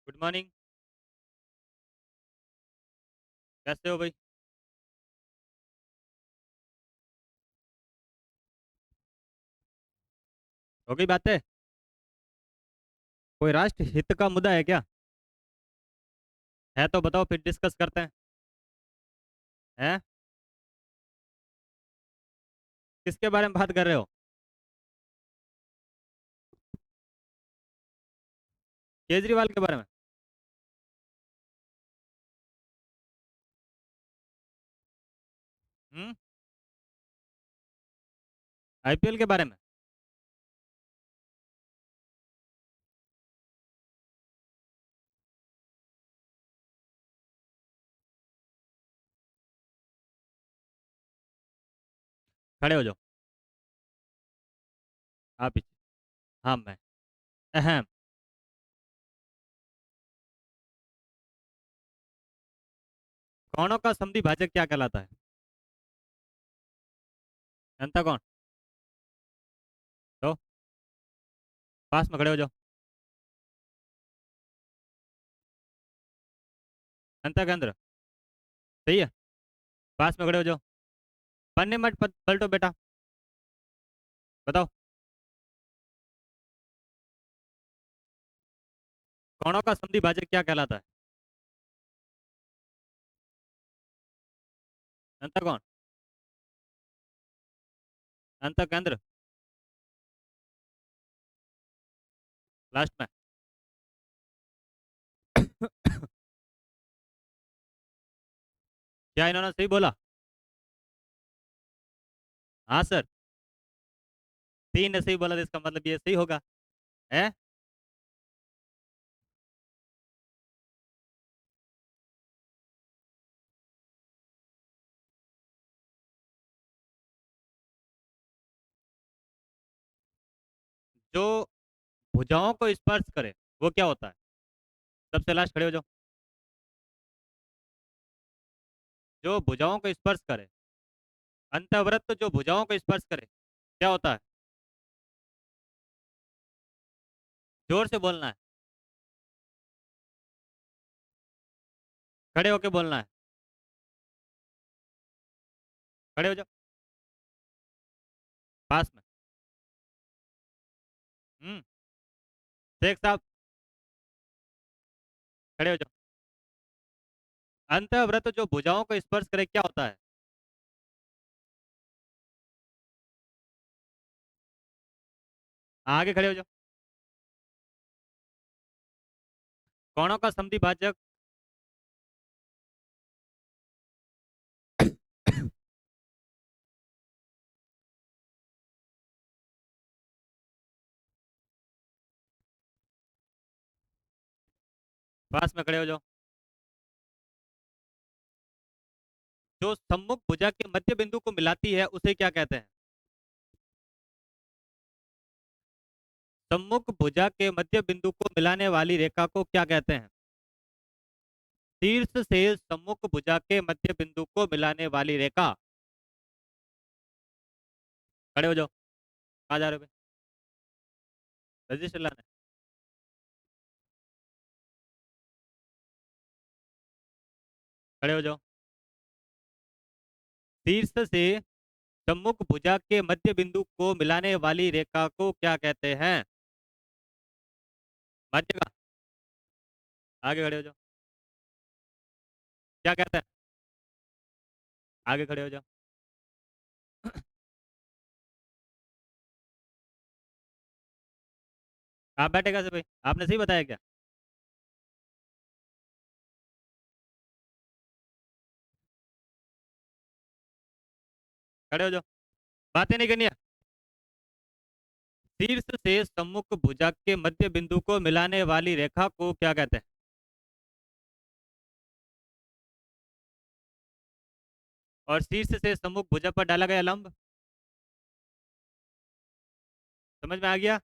Good morning. कैसे हो भाई? हो गई बातें? कोई राष्ट्र हित का मुद्दा है क्या? है तो बताओ, फिर डिस्कस करते हैं। हैं? किसके बारे में बात कर रहे हो? केजरीवाल के बारे में? हम्म। आईपीएल के बारे में? खड़े हो जाओ। आप पीछे। हाँ, मैं। अहम। कौनों का संधि भाजक क्या कहलाता है? जनता कौन? तो पास में खड़े हो जाओ। जनता केंद्र। सही है। पास में खड़े हो जाओ। पन्ने मत पलटो बेटा। बताओ। कौनों का संधि भाजक क्या कहलाता है? जनता कौन? जनता केंद्र। लास्ट में। क्या इन्होंने सही बोला? हाँ सर। तीन ने सही बोला तो इसका मतलब ये सही होगा। है? जो भुजाओं को स्पर्श करे वो क्या होता है? सबसे लास्ट खड़े हो जाओ। जो भुजाओं को स्पर्श करे। अंतःव्रत जो भुजाओं को स्पर्श करे क्या होता है? जोर से बोलना है। खड़े होके बोलना है। खड़े हो जाओ। पास में। हम्म। शेख साहब। खड़े हो जाओ। अंतःव्रत जो भुजाओं को स्पर्श करे क्या होता है? आगे खड़े हो जाओ। कौनों का संधि भाजक? पास में खड़े हो जाओ। जो सम्मुख भुजा के मध्य बिंदु को मिलाती है उसे क्या कहते हैं? सम्मुख भुजा के मध्य बिंदु को मिलाने वाली रेखा को क्या कहते हैं? शीर्ष से सम्मुख भुजा के मध्य बिंदु को मिलाने वाली रेखा। खड़े हो जाओ। कहाँ जा रहे हो? रजिस्टर लाने। खड़े हो जाओ। शीर्ष से सम्मुख भुजा के मध्य बिंदु को मिलाने वाली रेखा को क्या कहते हैं? मध्य का। आगे खड़े हो जाओ। क्या कहते हैं? आगे खड़े हो जाओ। आप बैठे कैसे भाई? आपने सही बताया क्या? खड़े हो जाओ। बातें नहीं करनी है। शीर्ष से सम्मुख भुजा के मध्य बिंदु को मिलाने वाली रेखा को क्या कहते हैं? और शीर्ष से सम्मुख भुजा पर डाला गया लंब। समझ में आ गया?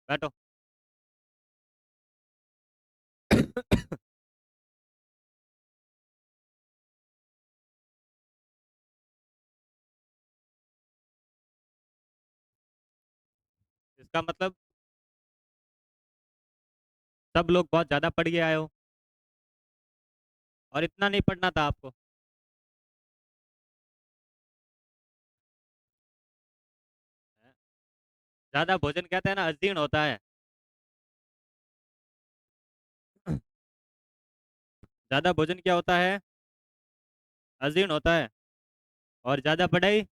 बैठो। इसका मतलब सब लोग बहुत ज्यादा पढ़ के आए हो, और इतना नहीं पढ़ना था आपको। ज्यादा भोजन कहते हैं ना, अजीर्ण होता है। ज्यादा भोजन क्या होता है? अजीर्ण होता है। और ज्यादा पढ़ाई?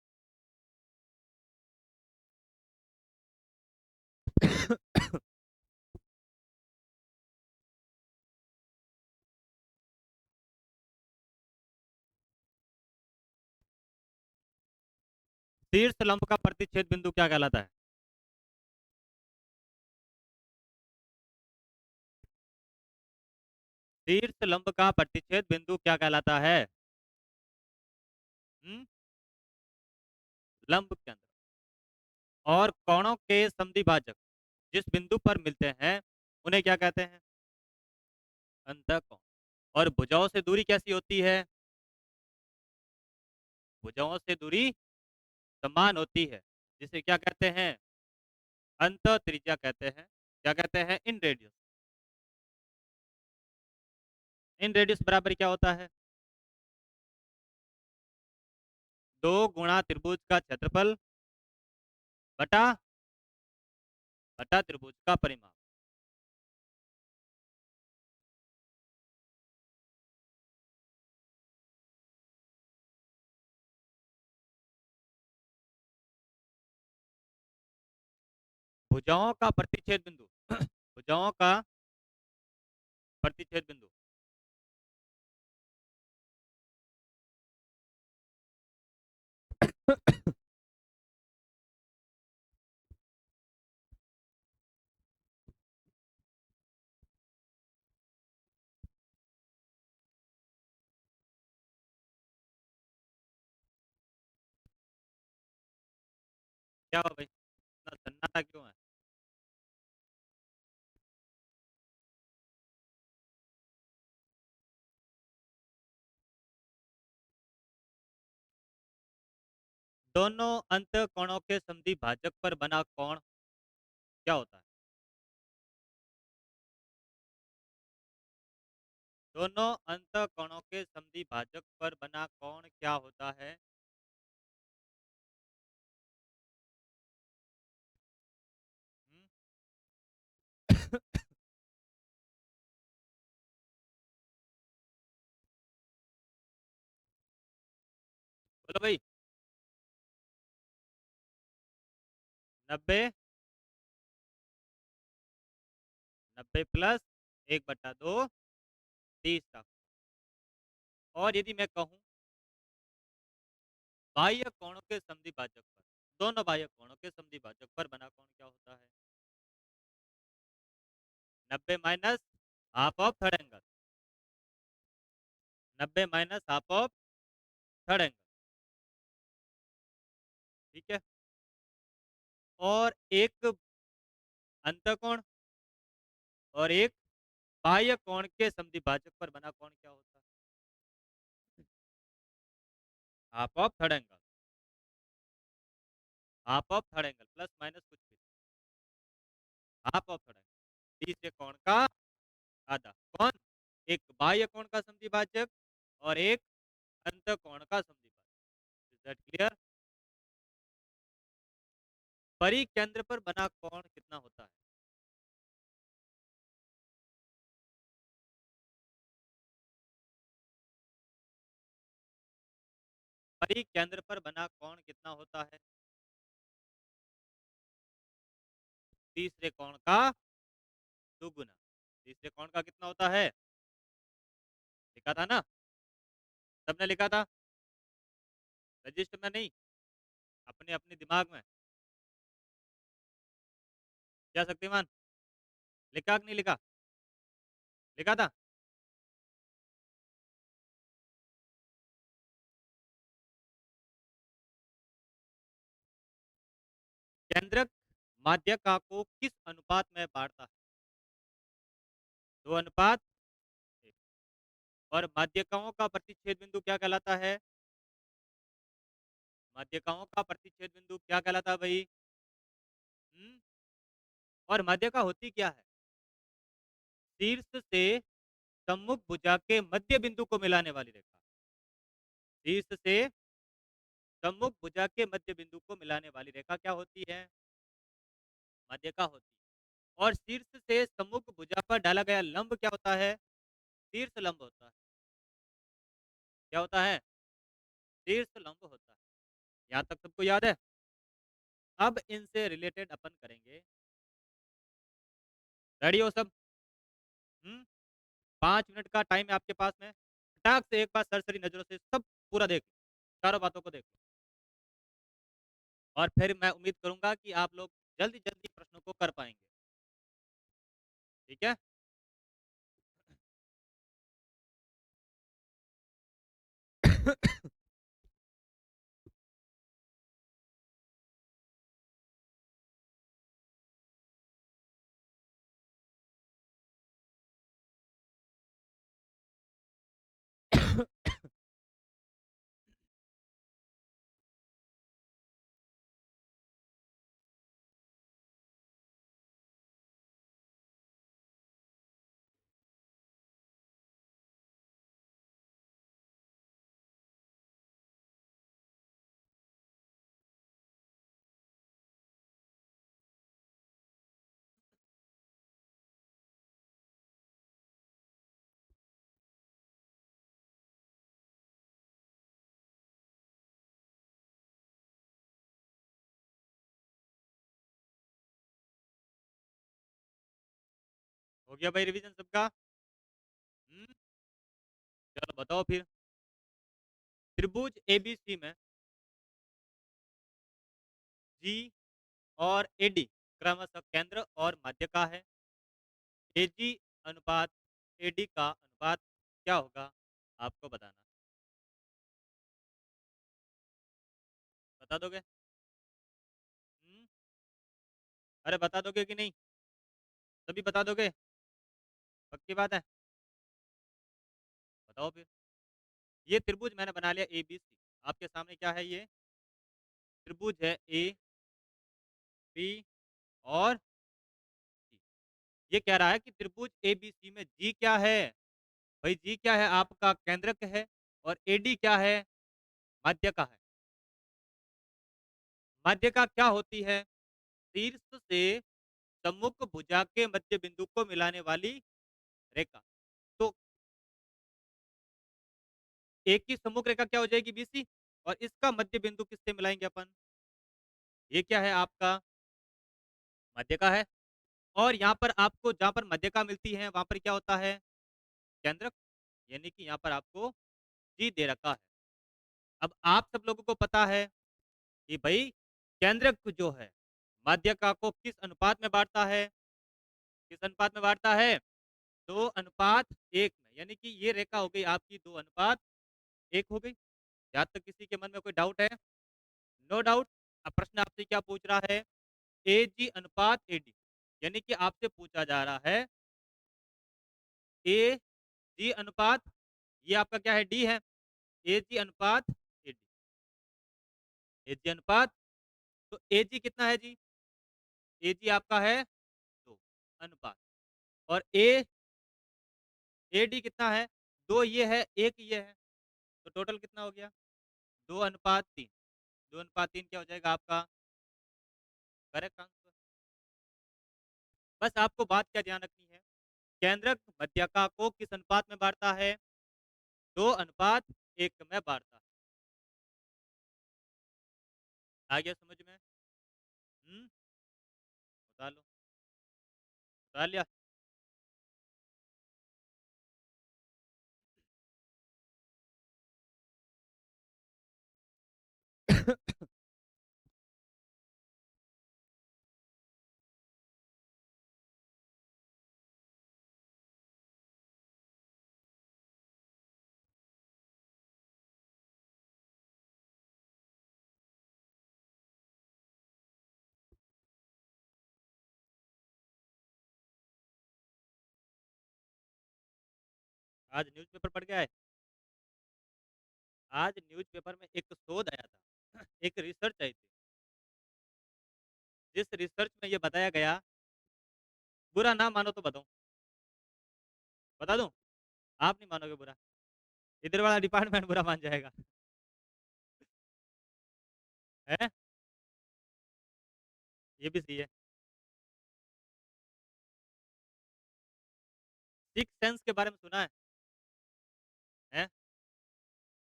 शीर्ष लंब का प्रतिच्छेद बिंदु क्या कहलाता है? शीर्ष लंब का प्रतिच्छेद बिंदु क्या कहलाता है? हम्म? लंब केंद्र। और कोणों के समद्विभाजक जिस बिंदु पर मिलते हैं उन्हें क्या कहते हैं? अंतःकोण। और भुजाओं से दूरी कैसी होती है? भुजाओं से दूरी समान होती है, जिसे क्या कहते हैं? अंत त्रिज्या कहते हैं। क्या कहते हैं? इन रेडियस। इन रेडियस बराबर क्या होता है? 2 गुणा त्रिभुज का क्षेत्रफल बटा बटा त्रिभुज का परिमाप। भुजाओं का प्रतिच्छेद बिंदु भुजाओं का प्रतिच्छेद बिंदु। क्या हुआ भाई, इतना सन्नाटा क्यों है? दोनों अंत कोणों के समद्विभाजक पर बना कोण क्या होता है? दोनों अंत कोणों के समद्विभाजक पर बना कोण क्या होता है? हम्म? बोलो भाई। 90। 90 प्लस 1/2, 30 का। और यदि मैं कहूं बाह्य कोणों के समद्विभाजक पर, दोनों बाह्य कोणों के समद्विभाजक पर बना कोण क्या होता है? 90 minus half of third angle. 90 minus half of third angle. ठीक है। और एक अंतःकोण और एक बाह्य कोण के समद्विभाजक पर बना कोण क्या होता है? Half of third angle. Half of third angle plus minus कुछ भी। हाफ ऑफ थर्ड एंगल तीसरे कोण का आधा। कौन? एक बाह्य कोण का समद्विभाजक और एक अंतःकोण का समद्विभाजक। Is that clear? परिकेंद्र पर बना कोण कितना होता है? परिकेंद्र पर बना कोण कितना होता है? तीसरे कोण का दुगुना। तीसरे कोण का कितना होता है? लिखा था ना? सबने लिखा था? रजिस्टर में नहीं, अपने अपने दिमाग में। क्या शक्तिमान, लिखा कि नहीं लिखा? लिखा था? केंद्रक माध्यका को किस अनुपात में बांटता है? 2:1। और माध्यकाओं का प्रतिच्छेद बिंदु क्या कहलाता है? माध्यकाओं का प्रतिच्छेद बिंदु क्या कहलाता है भाई? हम्म? और माध्यका होती क्या है? शीर्ष से सम्मुख भुजा के मध्य बिंदु को मिलाने वाली रेखा। शीर्ष से सम्मुख भुजा के मध्य बिंदु को मिलाने वाली रेखा क्या होती है? मध्यका होती है। और शीर्ष से सम्मुख भुजा पर डाला गया लंब क्या होता है? शीर्ष लंब होता है। क्या होता है? शीर्ष लंब होता है। यहाँ तक सबको याद है? अब इनसे रिलेटेड अपन करेंगे। रेडी हो सब? 5 मिनट का टाइम है आपके पास में। फटाक से एक बार सरसरी नजरों से सब पूरा देख लो, चारों बातों को देख लो। और फिर मैं उम्मीद करूंगा कि आप लोग जल्दी जल्दी प्रश्नों को कर पाएंगे। ठीक है? हो गया भाई रिवीजन सबका? हम्म, चलो बताओ फिर। त्रिभुज एबीसी में जी और एडी क्रमशः केंद्र और मध्य का है। एजी अनुपात एडी का अनुपात क्या होगा? आपको बताना। बता दोगे? हम्म, अरे बता दोगे कि नहीं? सभी बता दोगे? पक्की बात है? बताओ फिर। ये त्रिभुज मैंने बना लिया ए बी सी। आपके सामने क्या है? ये त्रिभुज है ए बी और सी। ये कह रहा है कि त्रिभुज ए बी सी में जी क्या है? भाई जी क्या है? आपका केंद्रक है। और एडी क्या है? मध्य का है। मध्य का क्या होती है? शीर्ष से सम्मुख भुजा के मध्य बिंदु को मिलाने वाली रेखा। तो एक की सम्मुख रेखा क्या हो जाएगी? बीसी। और इसका मध्य बिंदु किससे मिलाएंगे अपन? ये क्या है आपका? मध्य का है। और यहाँ पर आपको जहाँ पर मध्यका मिलती है वहां पर क्या होता है? केंद्रक। यानी कि यहाँ पर आपको जी दे रखा है। अब आप सब लोगों को पता है कि भाई केंद्रक जो है मध्यका को किस अनुपात में बांटता है? किस अनुपात में बांटता है? 2:1 में। यानी कि ये रेखा हो गई आपकी 2:1 हो गई। यहाँ तक किसी के मन में कोई डाउट है? No doubt. अब प्रश्न आपसे क्या पूछ रहा है? ए जी अनुपात ए डी। यानी कि आपसे पूछा जा रहा है ए जी अनुपात, ये आपका क्या है? डी है। ए जी अनुपात ए डी। ए जी अनुपात, तो ए जी कितना है जी? ए जी आपका है 2 अनुपात। और ए डी कितना है? 2 ये है, 1 ये है। तो टोटल कितना हो गया? 2:3। 2:3 क्या हो जाएगा आपका? Correct answer. बस आपको बात क्या ध्यान रखनी है? केंद्रक मध्यका को किस अनुपात में बांटता है? 2:1 में बांटता है। आ गया समझ में? हम्म, बता लो। बता लिया? आज न्यूज़पेपर पढ़ के आए? आज न्यूज़पेपर में एक शोध आया था। एक रिसर्च आई थी। जिस रिसर्च में ये बताया गया, बुरा ना मानो तो बताऊं, बता दूँ? आप नहीं मानोगे बुरा, इधर वाला डिपार्टमेंट बुरा मान जाएगा। हैं? ये भी सही है। सिक्स्थ सेंस के बारे में सुना है? हैं?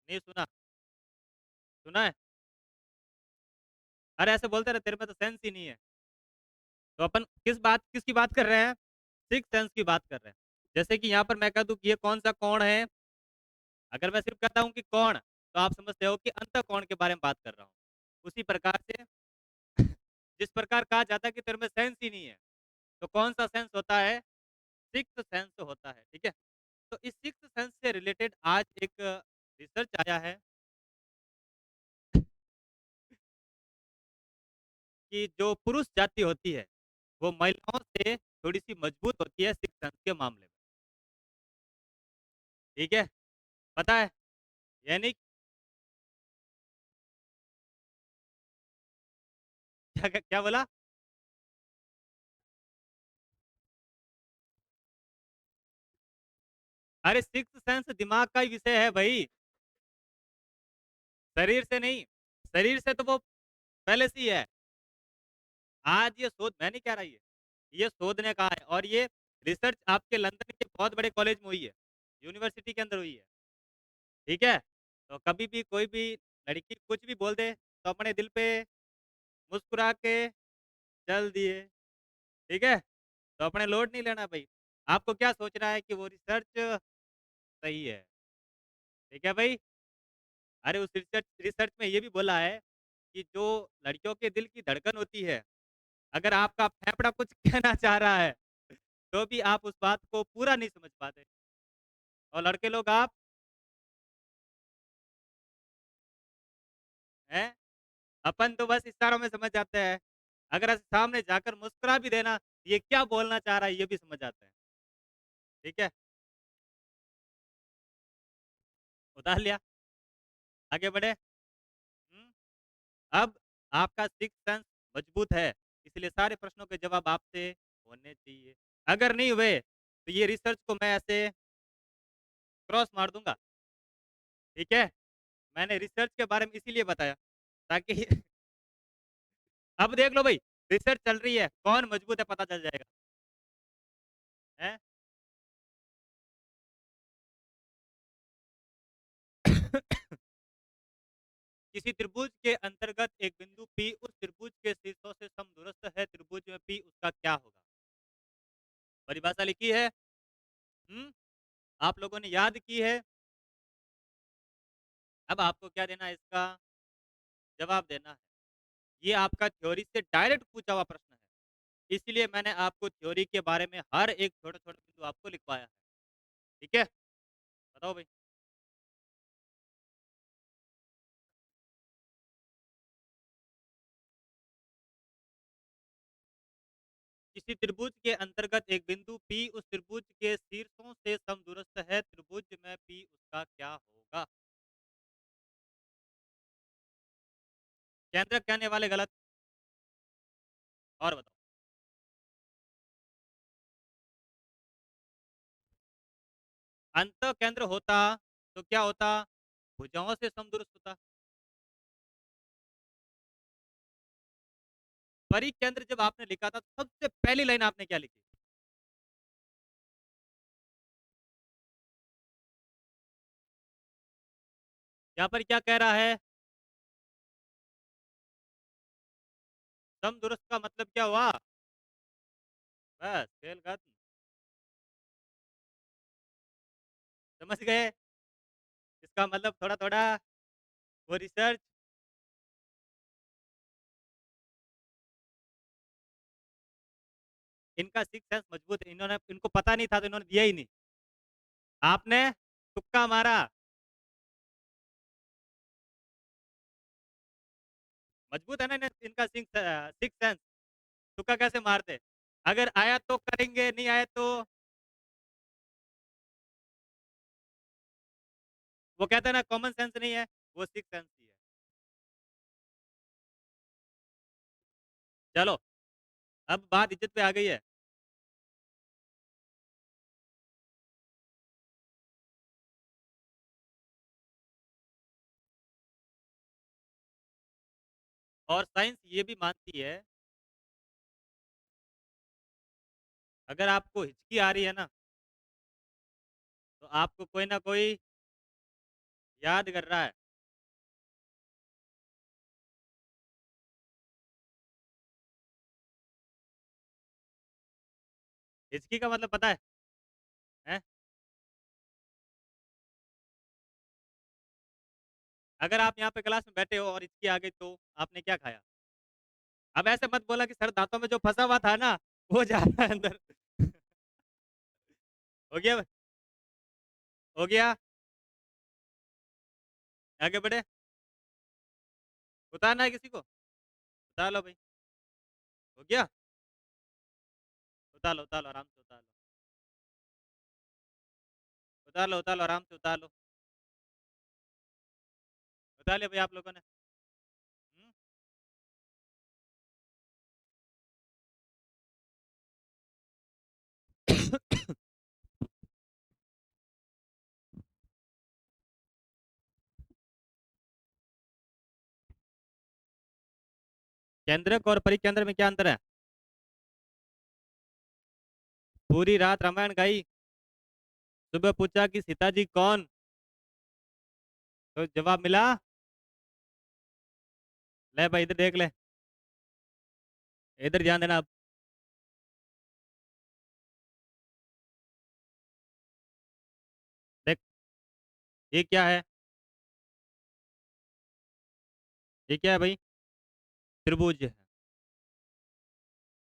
नहीं सुना? सुना है? अरे ऐसे बोलते रहे तेरे में तो सेंस ही नहीं है। तो अपन किसकी बात कर रहे हैं? सिक्स्थ सेंस की बात कर रहे हैं। जैसे कि यहाँ पर मैं कह दूँ कि ये कौन-सा कोण है? अगर मैं सिर्फ़ कहता हूँ कि कोण, तो आप समझते हो कि अंतःकोण के बारे में बात कर रहा हूँ। उसी प्रकार से जिस प्रकार कहा जाता है कि तेरे में सेंस ही नहीं है, तो कौन-सा सेंस होता है? सिक्स्थ सेंस होता है, ठीक है? तो इस सिक्स्थ सेंस से रिलेटेड आज एक रिसर्च आया है कि जो पुरुष जाति होती है, वो महिलाओं से थोड़ी-सी मजबूत होती है सिक्स्थ सेंस के मामले में, ठीक है? पता है? यानी क्या बोला? अरे सिक्स्थ सेंस दिमाग का ही विषय है भई, शरीर से नहीं। शरीर से तो वो पहले से ही है। आज ये शोध मैं नहीं कह रहा ये शोध ने कहा है और ये रिसर्च आपके लंदन के बहुत बड़े कॉलेज में हुई है, यूनिवर्सिटी के अंदर हुई है, ठीक है? तो कभी भी कोई भी लड़की कुछ भी बोल दे, तो अपने दिल पे मुस्कुरा के चल दिए, ठीक है? तो अपने लोड नहीं लेना भई। आपको क्या सोचना है कि वो रिसर्च सही है, ठीक है भई? अरे उस रिसर्च रिसर्च में ये भी बोला है कि जो लड़कियों के दिल की धड़कन होती है, अगर आपका फेफड़ा कुछ कहना चाह रहा है, तो भी आप उस बात को पूरा नहीं समझ पाते और लड़के लोग आप हैं, अपन तो बस इशारों में समझ जाते हैं। अगर ऐसे सामने जाकर मुस्कुरा भी देना, ये क्या बोलना चाह रहा है, ये भी समझ जाते हैं, ठीक है? उतार लिया, आगे बढ़े। हुँ, अब आपका सिक्स्थ सेंस मजबूत है, इसलिए सारे प्रश्नों के जवाब आपसे होने चाहिए। अगर नहीं हुए, तो ये रिसर्च को मैं ऐसे क्रॉस मार दूँगा, ठीक है? मैंने रिसर्च के बारे में इसीलिए बताया, ताकि अब देख लो भई, रिसर्च चल रही है, कौन मजबूत है पता चल जाएगा, हैं? किसी त्रिभुज के अंतर्गत एक बिंदु P उस त्रिभुज के शीर्षों से समदूरस्थ है, त्रिभुज में P उसका क्या होगा? परिभाषा लिखी है, हुँ? आप लोगों ने याद की है, अब आपको क्या देना है इसका जवाब देना है। ये आपका थ्योरी से डायरेक्ट पूछा हुआ प्रश्न है, इसलिए मैंने आपको थ्योरी के बारे में हर एक छोटा-छोटा बिंदु आपको लिखवाया है, ठीक है? बताओ भई, किसी त्रिभुज के अंतर्गत एक बिंदु P उस त्रिभुज के शीर्षों से समदूरस्थ है, त्रिभुज में P उसका क्या होगा? केंद्रक कहने वाले गलत और बताओ। अंतः केंद्र होता तो क्या होता? भुजाओं से समदूरस्थ होता। परिकेंद्र जब आपने लिखा था, सबसे पहली लाइन आपने क्या लिखी? यहाँ पर क्या कह रहा है? समदूरस्थ का मतलब क्या हुआ? बस खेल खत्म। समझ गए? इसका मतलब थोड़ा-थोड़ा वो रिसर्च इनका सिक्स सेंस मजबूत है। इन्होंने इनको पता नहीं था तो इन्होंने दिया ही नहीं। आपने तुक्का मारा, मजबूत है ना इनका सिक्स सेंस, तुक्का कैसे मारते? अगर आया तो करेंगे, नहीं आया तो वो कहते हैं ना कॉमन सेंस नहीं है, वो सिक्स सेंस ही है। चलो, अब बात इज़्ज़त पे आ गई है। और साइंस ये भी मानती है, अगर आपको हिचकी आ रही है ना, तो आपको कोई ना कोई याद कर रहा है। हिचकी का मतलब पता है? हैं? अगर आप यहाँ पे क्लास में बैठे हो और हिचकी आ गई तो आपने क्या खाया? अब ऐसे मत बोला कि सर दाँतों में जो फँसा हुआ था ना, वो जा रहा है अंदर। हो गया? हो गया? आगे बढ़े? उतारना है किसी को? उतार लो भाई। हो गया? उतार लो, आराम से उतार लो। उतार लो, आराम से उतार लो। उतार लिया भाई आप लोगों ने? हुँ? केंद्रक और परिकेंद्र में क्या अंतर है? पूरी रात रामायण गाई, सुबह पूछा कि सीता जी कौन? तो जवाब मिला, ले भाई इधर देख ले, इधर ध्यान देना अब। देख, ये क्या है? ये क्या है भाई? त्रिभुज है।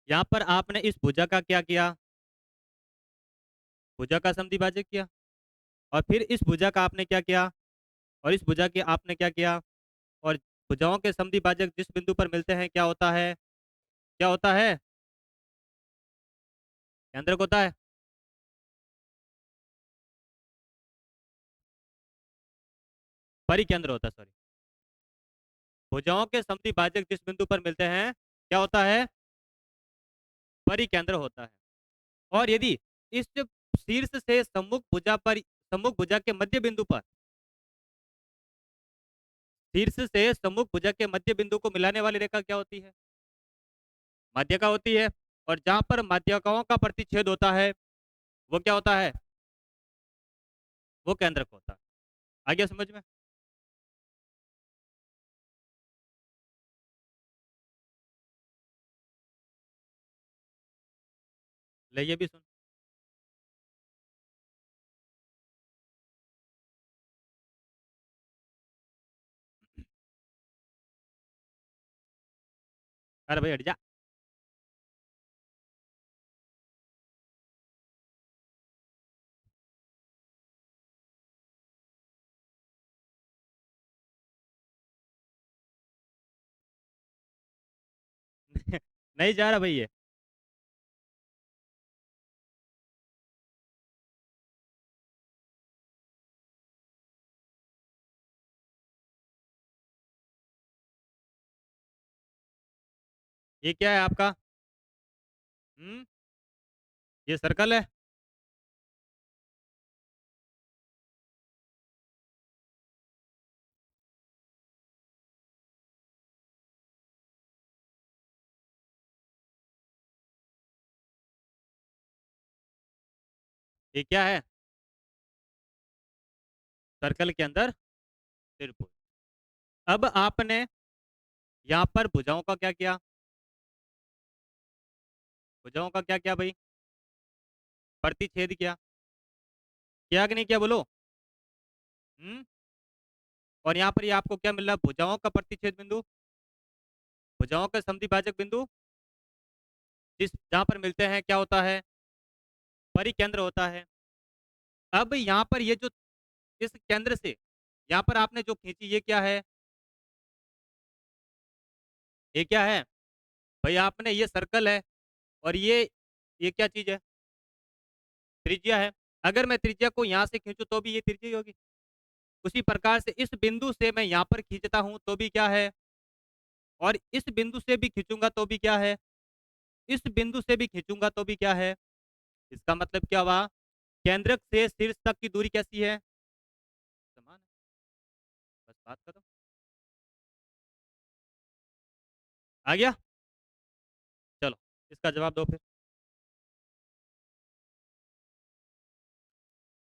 यहाँ पर आपने इस भुजा का क्या किया? भुजा का समद्विभाजक किया। और फिर इस भुजा का आपने क्या किया? और इस भुजा की आपने क्या किया? और भुजाओं के समद्विभाजक जिस बिंदु पर मिलते हैं क्या होता है? क्या होता है? केंद्रक होता है। परिकेंद्र होता है, सॉरी। भुजाओं के समद्विभाजक जिस बिंदु पर मिलते हैं क्या होता है? परिकेंद्र होता है। और यदि इस शीर्ष से सम्मुख भुजा के मध्य बिंदु पर, शीर्ष से सम्मुख भुजा के मध्य बिंदु को मिलाने वाली रेखा क्या होती है? माध्यिका होती है। और जहां पर माध्यिकाओं का प्रतिच्छेद होता है वो क्या होता है? वो केंद्रक होता है। आ गया समझ में? ले ये भी सुन। अरे भाई हट जा। नहीं जा रहा भाई ये। ये क्या है आपका? हम्म? ये सर्कल है। ये क्या है? सर्कल के अंदर त्रिभुज। अब आपने यहाँ पर भुजाओं का क्या किया? भुजाओं का क्या किया भाई? प्रतिच्छेद किया। क्या कि नहीं किया बोलो? हम्म? और यहाँ पर ये आपको क्या मिल रहा है? भुजाओं का प्रतिच्छेद बिंदु, भुजाओं का समद्विभाजक बिंदु, जिस जहां पर मिलते हैं क्या होता है? परिकेंद्र होता है। अब यहाँ पर ये जो इस केंद्र से यहाँ पर आपने जो खींची ये क्या है? ये क्या है? भाई आपने, ये सर्कल है। और ये क्या चीज है? त्रिज्या है। अगर मैं त्रिज्या को यहाँ से खींचूं तो भी ये त्रिज्या ही होगी। उसी प्रकार से इस बिंदु से मैं यहाँ पर खींचता हूं तो भी क्या है? और इस बिंदु से भी खींचूंगा तो भी क्या है? इस बिंदु से भी खींचूंगा तो भी क्या है? इसका मतलब क्या हुआ? केंद्रक से शीर्ष तक की दूरी कैसी है? समान है। बस बात खत्म। आ गया? चलो, इसका जवाब दो फिर।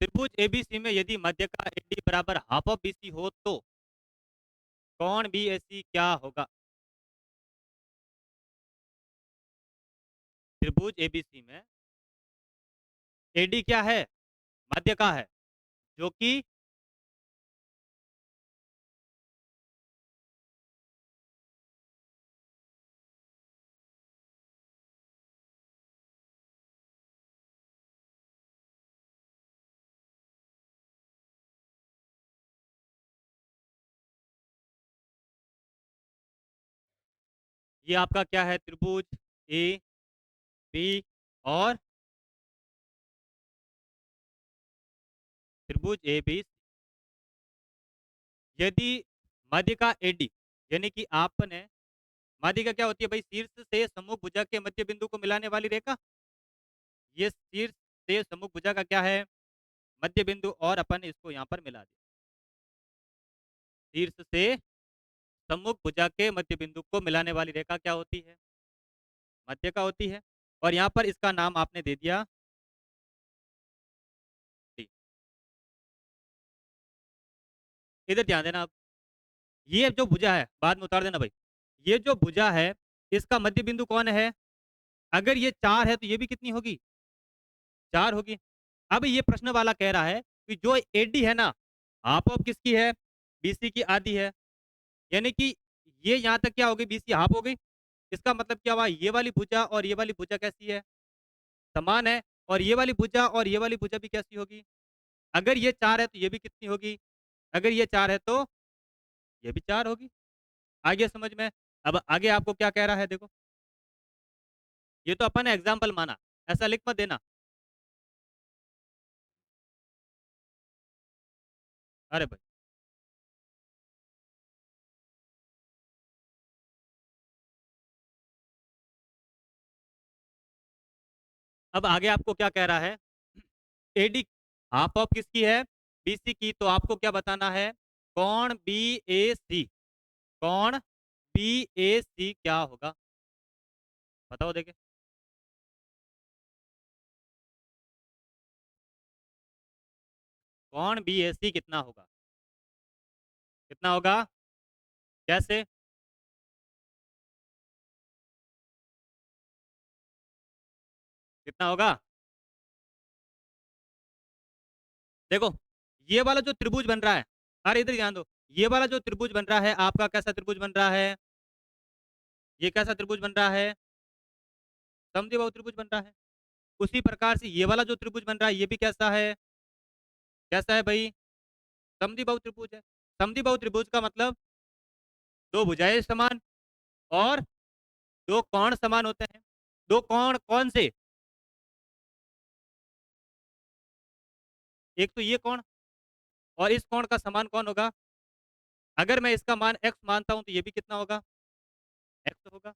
त्रिभुज एबीसी में यदि मध्य का एडी बराबर हाफ ऑफ बीसी हो तो कौन बीएसी क्या होगा? त्रिभुज एबीसी में एडी क्या है? मध्य का है, जो कि ये आपका क्या है? त्रिभुज ए बी और त्रिभुज ए बी, यदि मध्य का एडी, यानी कि आपने मध्य का क्या होती है भाई? शीर्ष से सम्मुख भुजा के मध्य बिंदु को मिलाने वाली रेखा। ये शीर्ष से सम्मुख भुजा का क्या है? मध्य बिंदु, और अपन इसको यहाँ पर मिला दिया। शीर्ष से सम्मुख भुजा के मध्य बिंदु को मिलाने वाली रेखा क्या होती है? मध्य का होती है। और यहाँ पर इसका नाम आपने दे दिया डी। इधर ध्यान देना आप, ये जो भुजा है बाद में उतार देना भाई, ये जो भुजा है इसका मध्य बिंदु कौन है? अगर ये 4 है तो ये भी कितनी होगी? 4 होगी। अब ये प्रश्न वाला कह रहा है कि जो एडी है ना, हाफ ऑफ किसकी है? बीसी की आधी है। यानी कि ये यहाँ तक क्या हो गई? बीसी हाफ हो गई। इसका मतलब क्या हुआ? ये वाली भुजा और ये वाली भुजा कैसी है? समान है। और ये वाली भुजा और ये वाली भुजा भी कैसी होगी? अगर ये 4 है तो ये भी कितनी होगी? अगर ये 4 है तो ये भी 4 होगी। आगे समझ में? अब आगे आपको क्या कह रहा है देखो, ये तो अपन ने एग्जाम्पल माना, ऐसा लिख मत देना। अरे भाई, अब आगे आपको क्या कह रहा है? एडी हाफ ऑफ किसकी है? बीसी की। तो आपको क्या बताना है? कौन बी ए सी, कौन बी ए सी क्या होगा? बताओ देखे। कौन बी ए सी कितना होगा? कितना होगा? कैसे? कितना होगा? देखो, ये वाला जो त्रिभुज बन रहा है, अरे इधर ध्यान दो, ये वाला जो त्रिभुज बन रहा है आपका कैसा त्रिभुज बन रहा है? ये कैसा त्रिभुज बन रहा है? समद्विबाहु त्रिभुज बन रहा है। उसी प्रकार से ये वाला जो त्रिभुज बन रहा है ये भी कैसा है? कैसा है भाई? समद्विबाहु त्रिभुज है। समद्विबाहु त्रिभुज का मतलब दो भुजाएं समान और दो कोण समान होते हैं। दो कोण कौन से? एक तो ये कोण, और इस कोण का समान कौन होगा? अगर मैं इसका मान x मानता हूं तो ये भी कितना होगा? x होगा।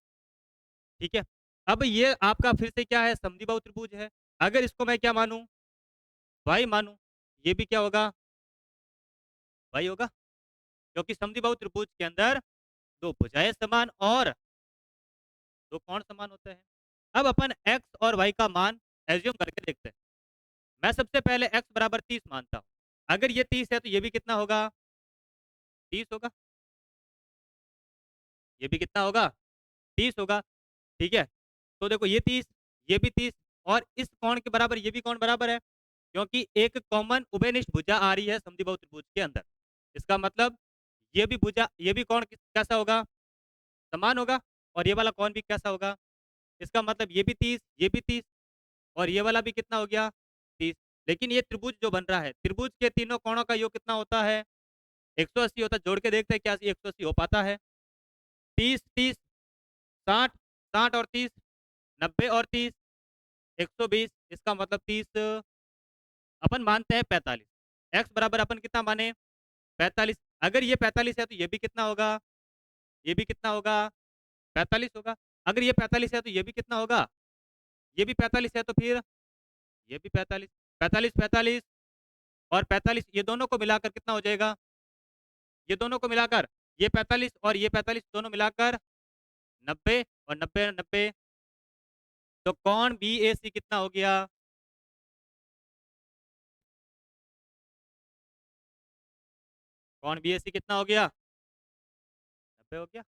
ठीक है। अब ये आपका फिर से क्या है? समद्विबाहु त्रिभुज है। अगर इसको मैं क्या मानूं? y मानूं, ये भी क्या होगा? y होगा। क्योंकि समद्विबाहु त्रिभुज के अंदर दो भुजाएं समान और दो कोण समान होते हैं। अब अपन x और y का मान एज्यूम करके देखते हैं। मैं सबसे पहले x बराबर 30 मानता हूं। अगर ये 30 है तो ये भी कितना होगा? 30 होगा। ये भी कितना होगा? 30 होगा। ठीक है। तो देखो, ये 30, ये भी 30, और इस कोण के बराबर ये भी कोण बराबर है, क्योंकि एक कॉमन उभयनिष्ठ भुजा आ रही है समद्विबाहु त्रिभुज के अंदर। इसका मतलब ये भी भुजा, ये भी कोण कैसा होगा? समान होगा। और ये वाला कोण भी कैसा होगा? इसका मतलब ये भी 30, ये भी 30, और ये वाला भी कितना हो गया? 30। लेकिन ये त्रिभुज जो बन रहा है, त्रिभुज के तीनों कोणों का योग कितना होता है? 180 होता है। जोड़ के देखते हैं क्या 180 हो पाता है? 30 30, 60, 60 और 30, 90 और 30, 120। इसका मतलब 30, अपन मानते हैं 45। एक्स बराबर अपन कितना माने? 45। अगर ये 45 है तो ये भी कितना होगा? ये भी कितना होगा? 45 होगा। अगर ये 45 है तो ये भी कितना होगा? ये भी 45 है, तो फिर ये भी 45। 45 45 और 45, ये दोनों को मिलाकर कितना हो जाएगा? ये दोनों को मिलाकर, ये 45 और ये 45 दोनों मिलाकर 90 और 90 90, तो कौन बी ए सी कितना हो गया? कौन बी ए सी कितना हो गया? 90 हो गया।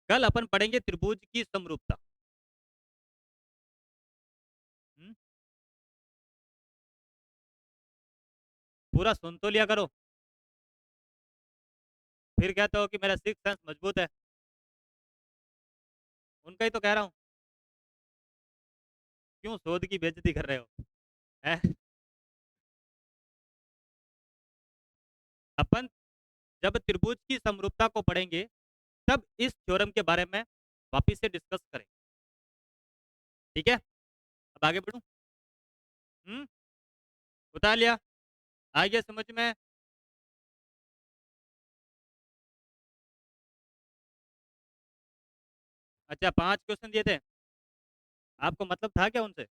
कल अपन पढ़ेंगे त्रिभुज की समरूपता। हम्म, पूरा सुन तो लिया करो, फिर कहते हो कि मेरा सिक्स सेंस मजबूत है। उनका ही तो कह रहा हूँ। क्यों शोध की बेइज्जती कर रहे हो? हैं? अपन जब त्रिभुज की समरूपता को पढ़ेंगे तब इस थ्योरम के बारे में वापिस से डिस्कस करें। ठीक है, अब आगे बढ़ूं। हम्म, बता लिया, आ गया समझ में? अच्छा, 5 क्वेश्चन दिए थे, आपको मतलब था क्या उनसे?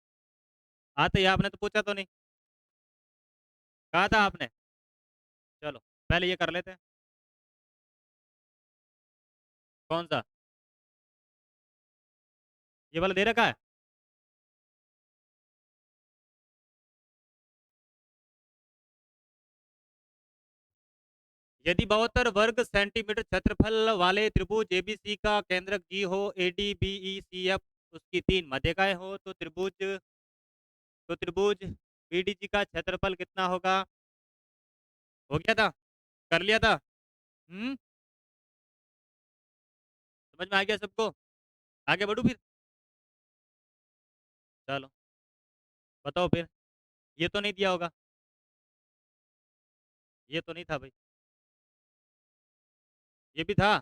आते ही आपने तो पूछा तो नहीं, कहा था आपने? चलो पहले ये कर लेते हैं। कौन सा? ये वाला दे रखा है। यदि 72 वर्ग सेंटीमीटर क्षेत्रफल वाले त्रिभुज एबीसी का केंद्रक जी हो, A D B E C F उसकी 3 मध्यिकाएं हो, तो त्रिभुज बीडीसी का क्षेत्रफल कितना होगा? हो गया था, कर लिया था। हम्म, समझ में आ गया सबको? आगे बढ़ू फिर? चलो बताओ फिर। ये तो नहीं दिया होगा, ये तो नहीं था भाई, ये भी था।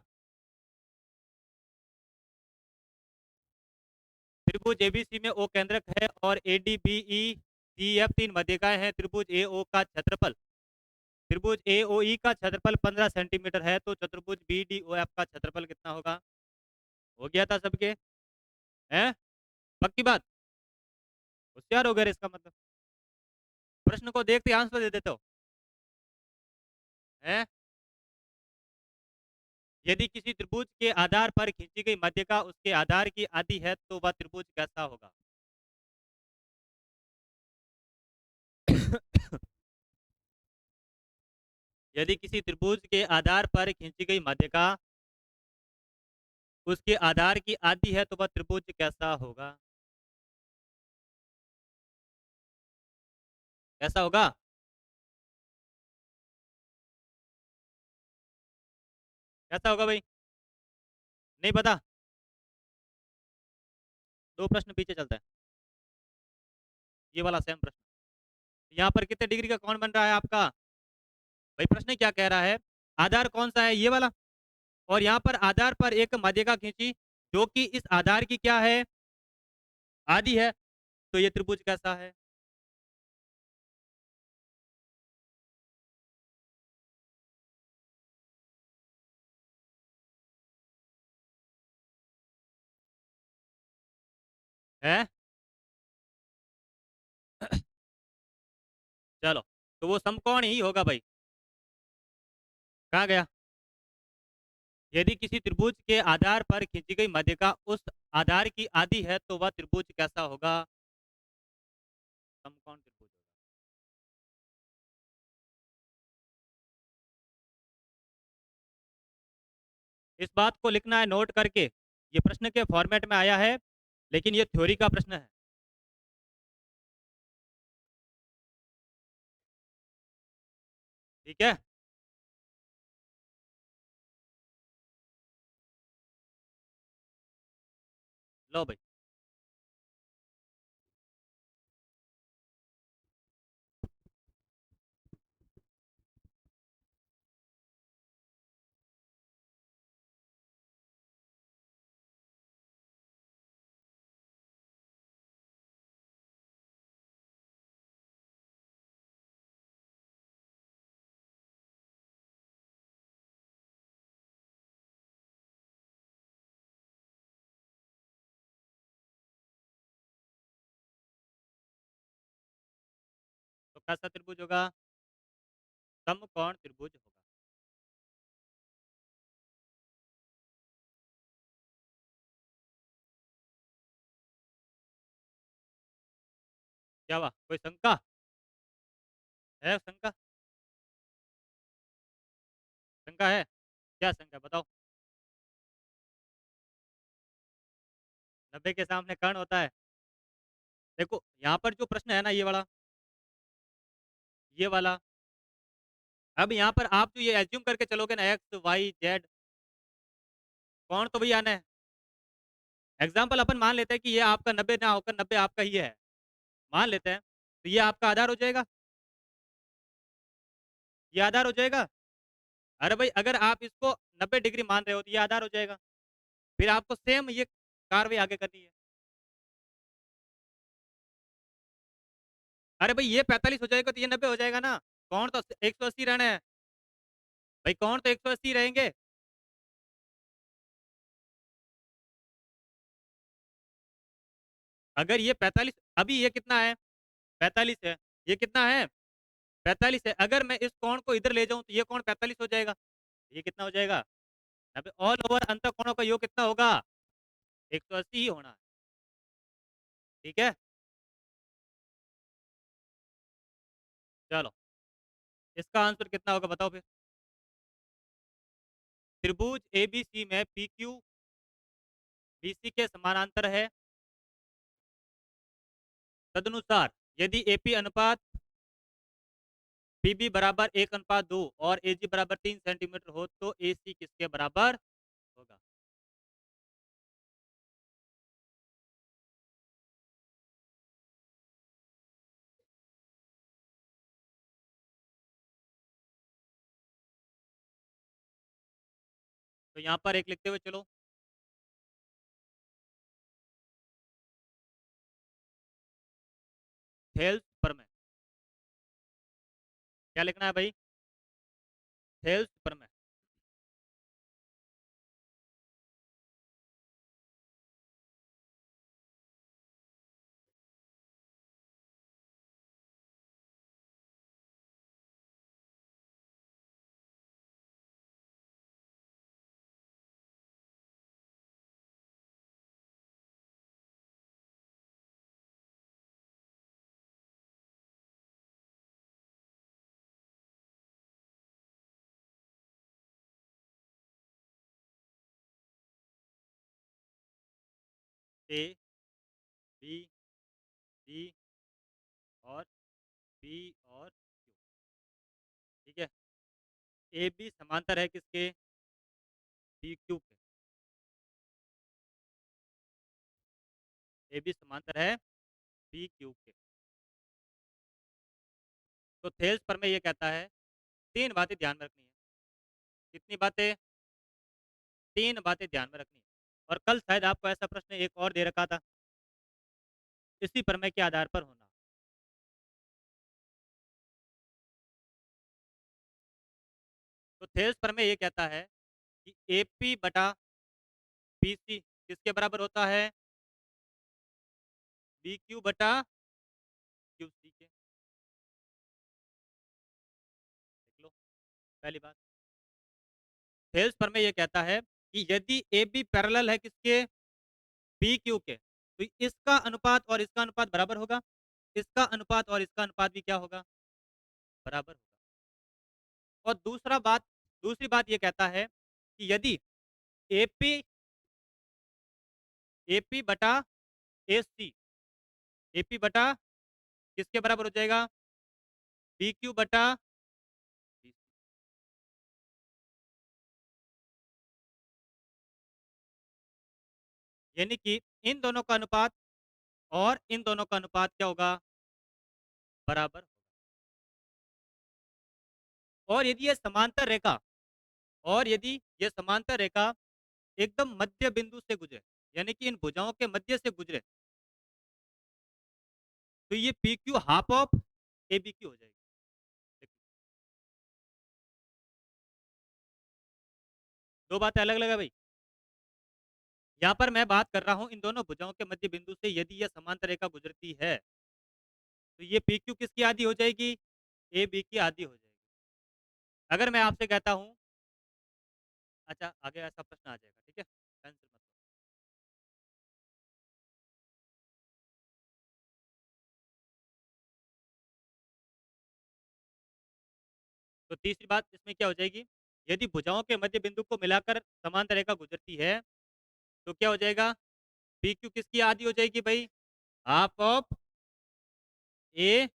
त्रिभुज एबीसी में ओ केंद्रक है और A D B E C F 3 मध्यिकाएं हैं। त्रिभुज ए ओ का क्षेत्रफल, त्रिभुज ए ओ ई का क्षेत्रफल 15 सेंटीमीटर है, तो चतुर्भुज बी डी ओ एफ का क्षेत्रफल कितना होगा? हो गया था सबके? हैं? पक्की बात? होशियार हो गए इसका मतलब, प्रश्न को देखते आंसर दे देते हो। हैं? यदि किसी त्रिभुज के आधार पर खींची गई मध्यिका उसके आधार की आधी है तो वह त्रिभुज कैसा होगा? यदि किसी त्रिभुज के आधार पर खींची गई मध्यिका उसके आधार की आधी है तो वह त्रिभुज कैसा होगा? कैसा होगा? कैसा होगा भाई? नहीं पता? 2 प्रश्न पीछे चलता है, ये वाला सेम प्रश्न। यहाँ पर कितने डिग्री का कौन बन रहा है आपका? भाई प्रश्न क्या कह रहा है? आधार कौन सा है? ये वाला। और यहाँ पर आधार पर एक मध्यिका खींची जो कि इस आधार की क्या है? आधी है, तो ये त्रिभुज कैसा है? है? चलो, तो वो समकोण ही होगा भाई। कहाँ गया? यदि किसी त्रिभुज के आधार पर खींची गई मध्यिका उस आधार की आधी है तो वह त्रिभुज कैसा होगा? समकोण त्रिभुज होगा। इस बात को लिखना है नोट करके, ये प्रश्न के फॉर्मेट में आया है, लेकिन ये थ्योरी का प्रश्न है। ठीक है, लो भाई। तो कैसा त्रिभुज होगा? समकोण त्रिभुज होगा। क्या हुआ? कोई शंका? है शंका? शंका है? क्या शंका बताओ? 90 के सामने कर्ण होता है? देखो, यहाँ पर जो प्रश्न है ना ये वाला, अब यहाँ पर आप जो ये एज्यूम करके चलोगे ना एक्स, वाई, जेड, कौन तो भैया आना है। एग्जाम्पल अपन मान लेते हैं कि ये आपका 90 ना होकर 90 आपका ही है, मान लेते हैं, तो ये आपका आधार हो जाएगा, ये आधार हो जाएगा। अरे भाई अगर आप इसको 90 डिग्री मान रहे हो तो ये आधार हो जाएगा, फिर आपको सेम ये कार्रवाई आगे करनी है। अरे भाई ये 45 हो जाएगा तो ये 90 हो जाएगा ना, कौन तो 180 रहना है भाई, कौन तो 180 रहेंगे। अगर ये 45, अभी ये कितना है, 45 है, ये कितना है, 45 है, अगर मैं इस कोण को इधर ले जाऊं तो ये कोण 45 हो जाएगा, ये कितना हो जाएगा, 90। ऑल ओवर अंत कोणों का योग कितना होगा, 180 ही होना है। ठीक है, चलो इसका आंसर कितना होगा बताओ फिर। त्रिभुज एबीसी में पी क्यू बीसी के समानांतर है, तदनुसार यदि एपी अनुपात पीबी बराबर 1:2 और एजी बराबर 3 सेंटीमीटर हो तो एसी किसके बराबर होगा। तो यहाँ पर एक लिखते हुए चलो, थेल्स प्रमेय, क्या लिखना है भाई, थेल्स प्रमेय। ए बी डी और बी और क्यू, ठीक है, ए बी समांतर है किसके, बी क्यू के, ए बी समांतर है बी क्यू के। तो थेल्स प्रमेय ये कहता है, तीन बातें ध्यान में रखनी है, कितनी बातें, तीन बातें ध्यान में रखनी है। और कल शायद आपको ऐसा प्रश्न एक और दे रखा था, इसी प्रमेय के आधार पर होना। तो थेल्स प्रमेय ये कहता है कि एपी बटा बीसी किसके बराबर होता है, बी क्यू बटा क्यू सी के। देख लो, पहली बात, थेल्स प्रमेय ये कहता है कि यदि ए बी पैरेलल है किसके, बी क्यू के, तो इसका अनुपात और इसका अनुपात बराबर होगा, इसका अनुपात और इसका अनुपात भी क्या होगा, बराबर होगा। और दूसरी बात ये कहता है कि यदि एपी एपी बटा एसी, एपी बटा किसके बराबर हो जाएगा, बी क्यू बटा BC। यानी कि इन दोनों का अनुपात और इन दोनों का अनुपात क्या होगा, बराबर होगा। और यदि ये समांतर रेखा, और यदि ये समांतर रेखा एकदम मध्य बिंदु से गुजरे, यानी कि इन भुजाओं के मध्य से गुजरे, तो ये P Q half of A B Q हो जाएगी। देखो, दो बातें अलग अलग है भाई। यहाँ पर मैं बात कर रहा हूँ इन दोनों भुजाओं के मध्य बिंदु से यदि यह समांतर रेखा गुजरती है तो ये पी क्यू किसकी आधी हो जाएगी, ए बी की आधी हो जाएगी। अगर मैं आपसे कहता हूँ, अच्छा आगे ऐसा प्रश्न आ जाएगा, ठीक है, टेंशन मत लो। तो तीसरी बात इसमें क्या हो जाएगी? यदि भुजाओं के मध्य बिंदु को मिलाकर समांतर रेखा गुजरती है, तो क्या हो जाएगा? PQ किसकी आधी हो जाएगी भाई? हाफ ऑफ ए,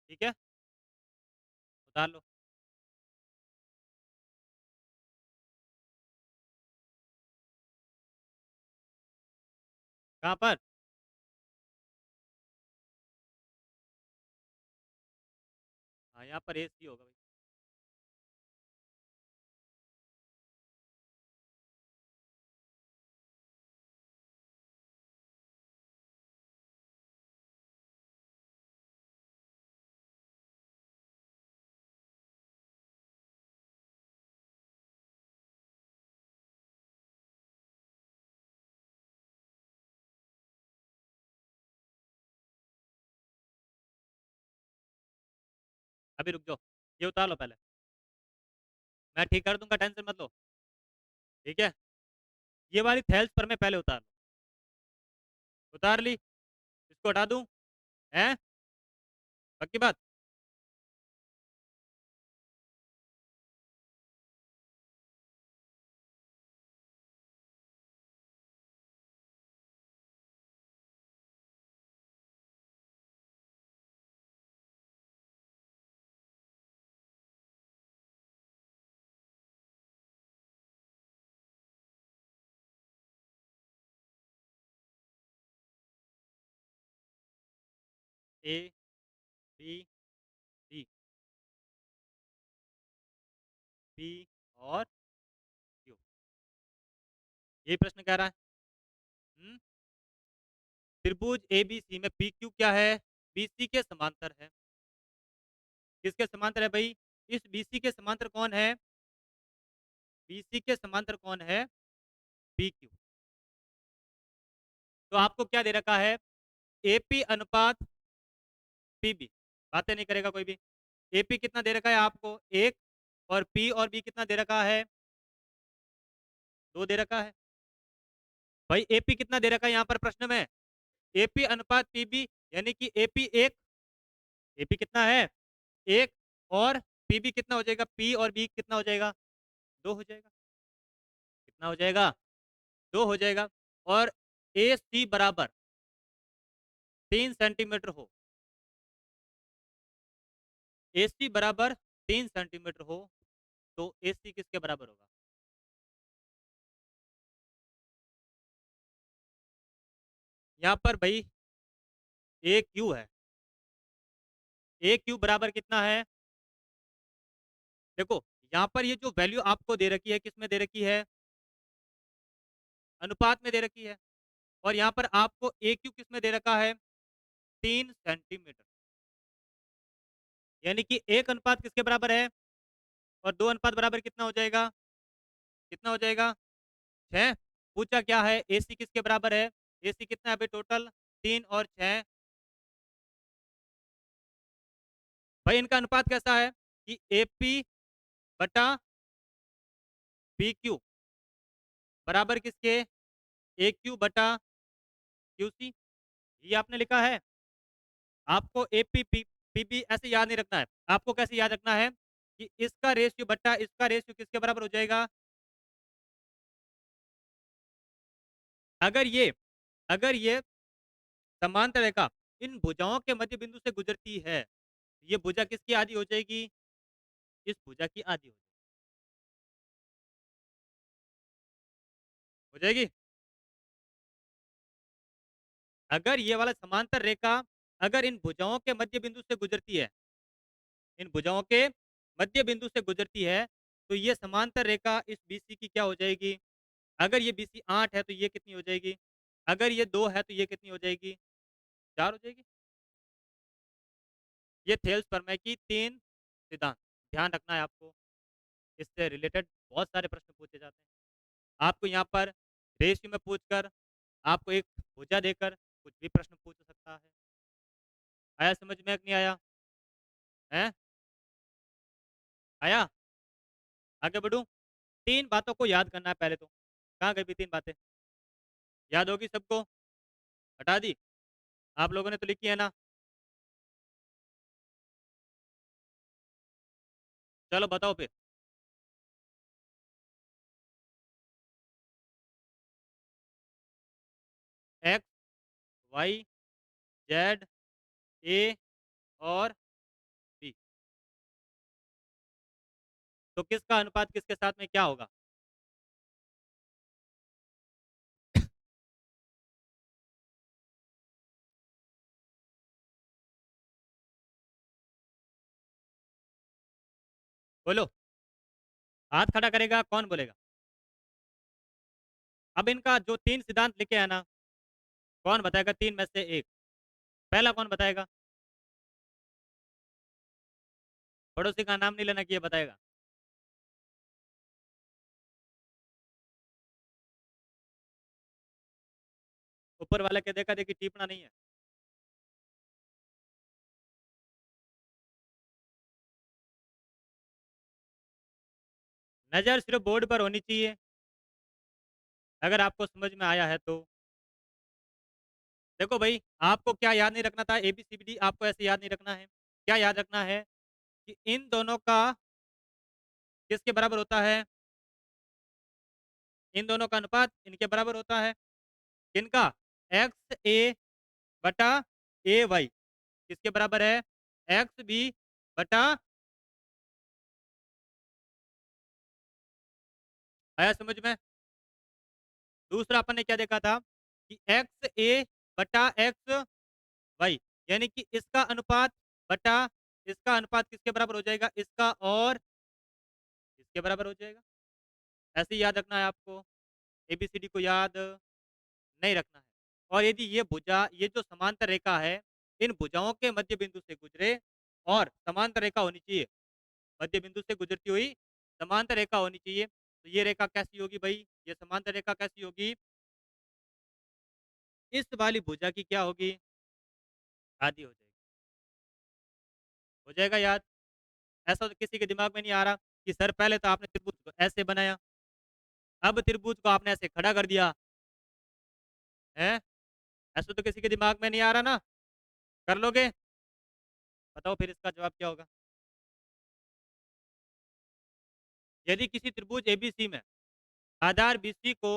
ठीक है? उतार लो। कहाँ पर? हाँ, यहाँ पर AC होगा भाई। अभी रुक जाओ, ये उतार लो पहले। मैं ठीक कर दूंगा, टेंशन मत लो। ठीक है? ये वाली थेल्स पर मैं पहले उतार लूँ। उतार ली, इसको हटा दूँ? हैं? पक्की बात? A, B, C, P और Q। ये प्रश्न कह रहा है। हुँ? त्रिभुज ABC में PQ क्या है? BC के समांतर है। किसके समांतर है भई? इस BC के समांतर कौन है? BC के समांतर कौन है? PQ। तो आपको क्या दे रखा है? AP अनुपात PB। बातें नहीं करेगा कोई भी। AP कितना दे रखा है आपको? 1 और P और B कितना दे रखा है? 2 दे रखा है। भाई AP कितना दे रखा है यहाँ पर प्रश्न में? AP अनुपात PB यानी कि AP 1, AP कितना है? 1 और PB कितना हो जाएगा? P और B कितना हो जाएगा? 2 हो जाएगा। कितना हो जाएगा? 2 हो जाएगा। और AC बराबर 3 सेंटीमीटर हो, AC बराबर 3 सेंटीमीटर हो, तो AC किसके बराबर होगा? यहाँ पर भाई AQ है। AQ बराबर कितना है? देखो, यहाँ पर ये जो वैल्यू आपको दे रखी है, किसमें दे रखी है? अनुपात में दे रखी है। और यहाँ पर आपको AQ किसमें दे रखा है? 3 सेंटीमीटर। यानी कि 1 अनुपात किसके बराबर है? और 2 अनुपात बराबर कितना हो जाएगा? कितना हो जाएगा? 6। पूछा क्या है? AC किसके बराबर है? AC कितना है अभी टोटल? 3 और 6। भाई इनका अनुपात कैसा है? कि AP बटा PQ बराबर किसके? AQ बटा QC। ये आपने लिखा है। आपको APPB ऐसे याद नहीं रखना है। आपको कैसे याद रखना है? कि इसका रेशियो बटा इसका रेशियो किसके बराबर हो जाएगा? अगर ये अगर ये समांतर रेखा इन भुजाओं के मध्य बिंदु से गुजरती है, ये भुजा किसकी आधी हो जाएगी? इस भुजा की आधी हो जाएगी। अगर ये वाला समांतर रेखा अगर इन भुजाओं के मध्य बिंदु से गुजरती है, इन भुजाओं के मध्य बिंदु से गुजरती है, तो ये समांतर रेखा इस BC की क्या हो जाएगी? अगर ये BC 8 है तो ये कितनी हो जाएगी? अगर ये 2 है तो ये कितनी हो जाएगी? 4 हो जाएगी। ये थेल्स प्रमेय की 3 सिद्धांत। ध्यान रखना है आपको। इससे रिलेटेड बहुत सारे प्रश्न पूछे जाते हैं। आपको यहाँ पर रेशियो में पूछकर, आपको एक भुजा देकर कुछ भी प्रश्न पूछ सकता है। आया समझ में कि नहीं आया? हैं? आया? आगे बढ़ूँ? 3 बातों को याद करना है पहले तो। कहाँ गई 3 बातें? याद होगी सबको? हटा दी? आप लोगों ने तो लिखी है ना? चलो बताओ फिर। एक्स, वाई, जेड, ए और बी। तो किसका अनुपात किसके साथ में क्या होगा? बोलो। हाथ खड़ा करेगा कौन बोलेगा? अब इनका जो तीन सिद्धांत लिखे हैं ना, कौन बताएगा तीन में से एक? पहला कौन बताएगा? पड़ोसी का नाम नहीं लेना कि ये बताएगा। ऊपर वाले के देखा देखी टीपना नहीं है। नजर सिर्फ बोर्ड पर होनी चाहिए, अगर आपको समझ में आया है तो। देखो भाई, आपको क्या याद नहीं रखना था? ABCD आपको ऐसे याद नहीं रखना है। क्या याद रखना है? कि इन दोनों का किसके बराबर होता है? इन दोनों का अनुपात इनके बराबर होता है। किनका? XA बटा AY किसके बराबर है? XB बटा। आया समझ में? दूसरा अपन ने क्या देखा था? कि XA बटा XY, यानी कि इसका अनुपात बटा इसका अनुपात किसके बराबर हो जाएगा? इसका और इसके बराबर हो जाएगा। ऐसे ही याद रखना है आपको। ABCD को याद नहीं रखना है। और यदि ये भुजा, ये जो समांतर रेखा है, इन भुजाओं के मध्य बिंदु से गुजरे और समांतर रेखा होनी चाहिए, मध्य बिंदु से गुजरती हुई समांतर रेखा होनी चाहिए। तो ये रेखा कैसी होगी भाई? ये समांतर रेखा कैसी होगी? इस वाली भुजा की क्या होगी? आधी हो जाएगी। हो जाएगा याद? ऐसा तो किसी के दिमाग में नहीं आ रहा कि सर पहले तो आपने त्रिभुज को ऐसे बनाया, अब त्रिभुज को आपने ऐसे खड़ा कर दिया है। ऐसा तो किसी के दिमाग में नहीं आ रहा ना? कर लोगे? बताओ फिर इसका जवाब क्या होगा? यदि किसी त्रिभुज ABC में आधार BC को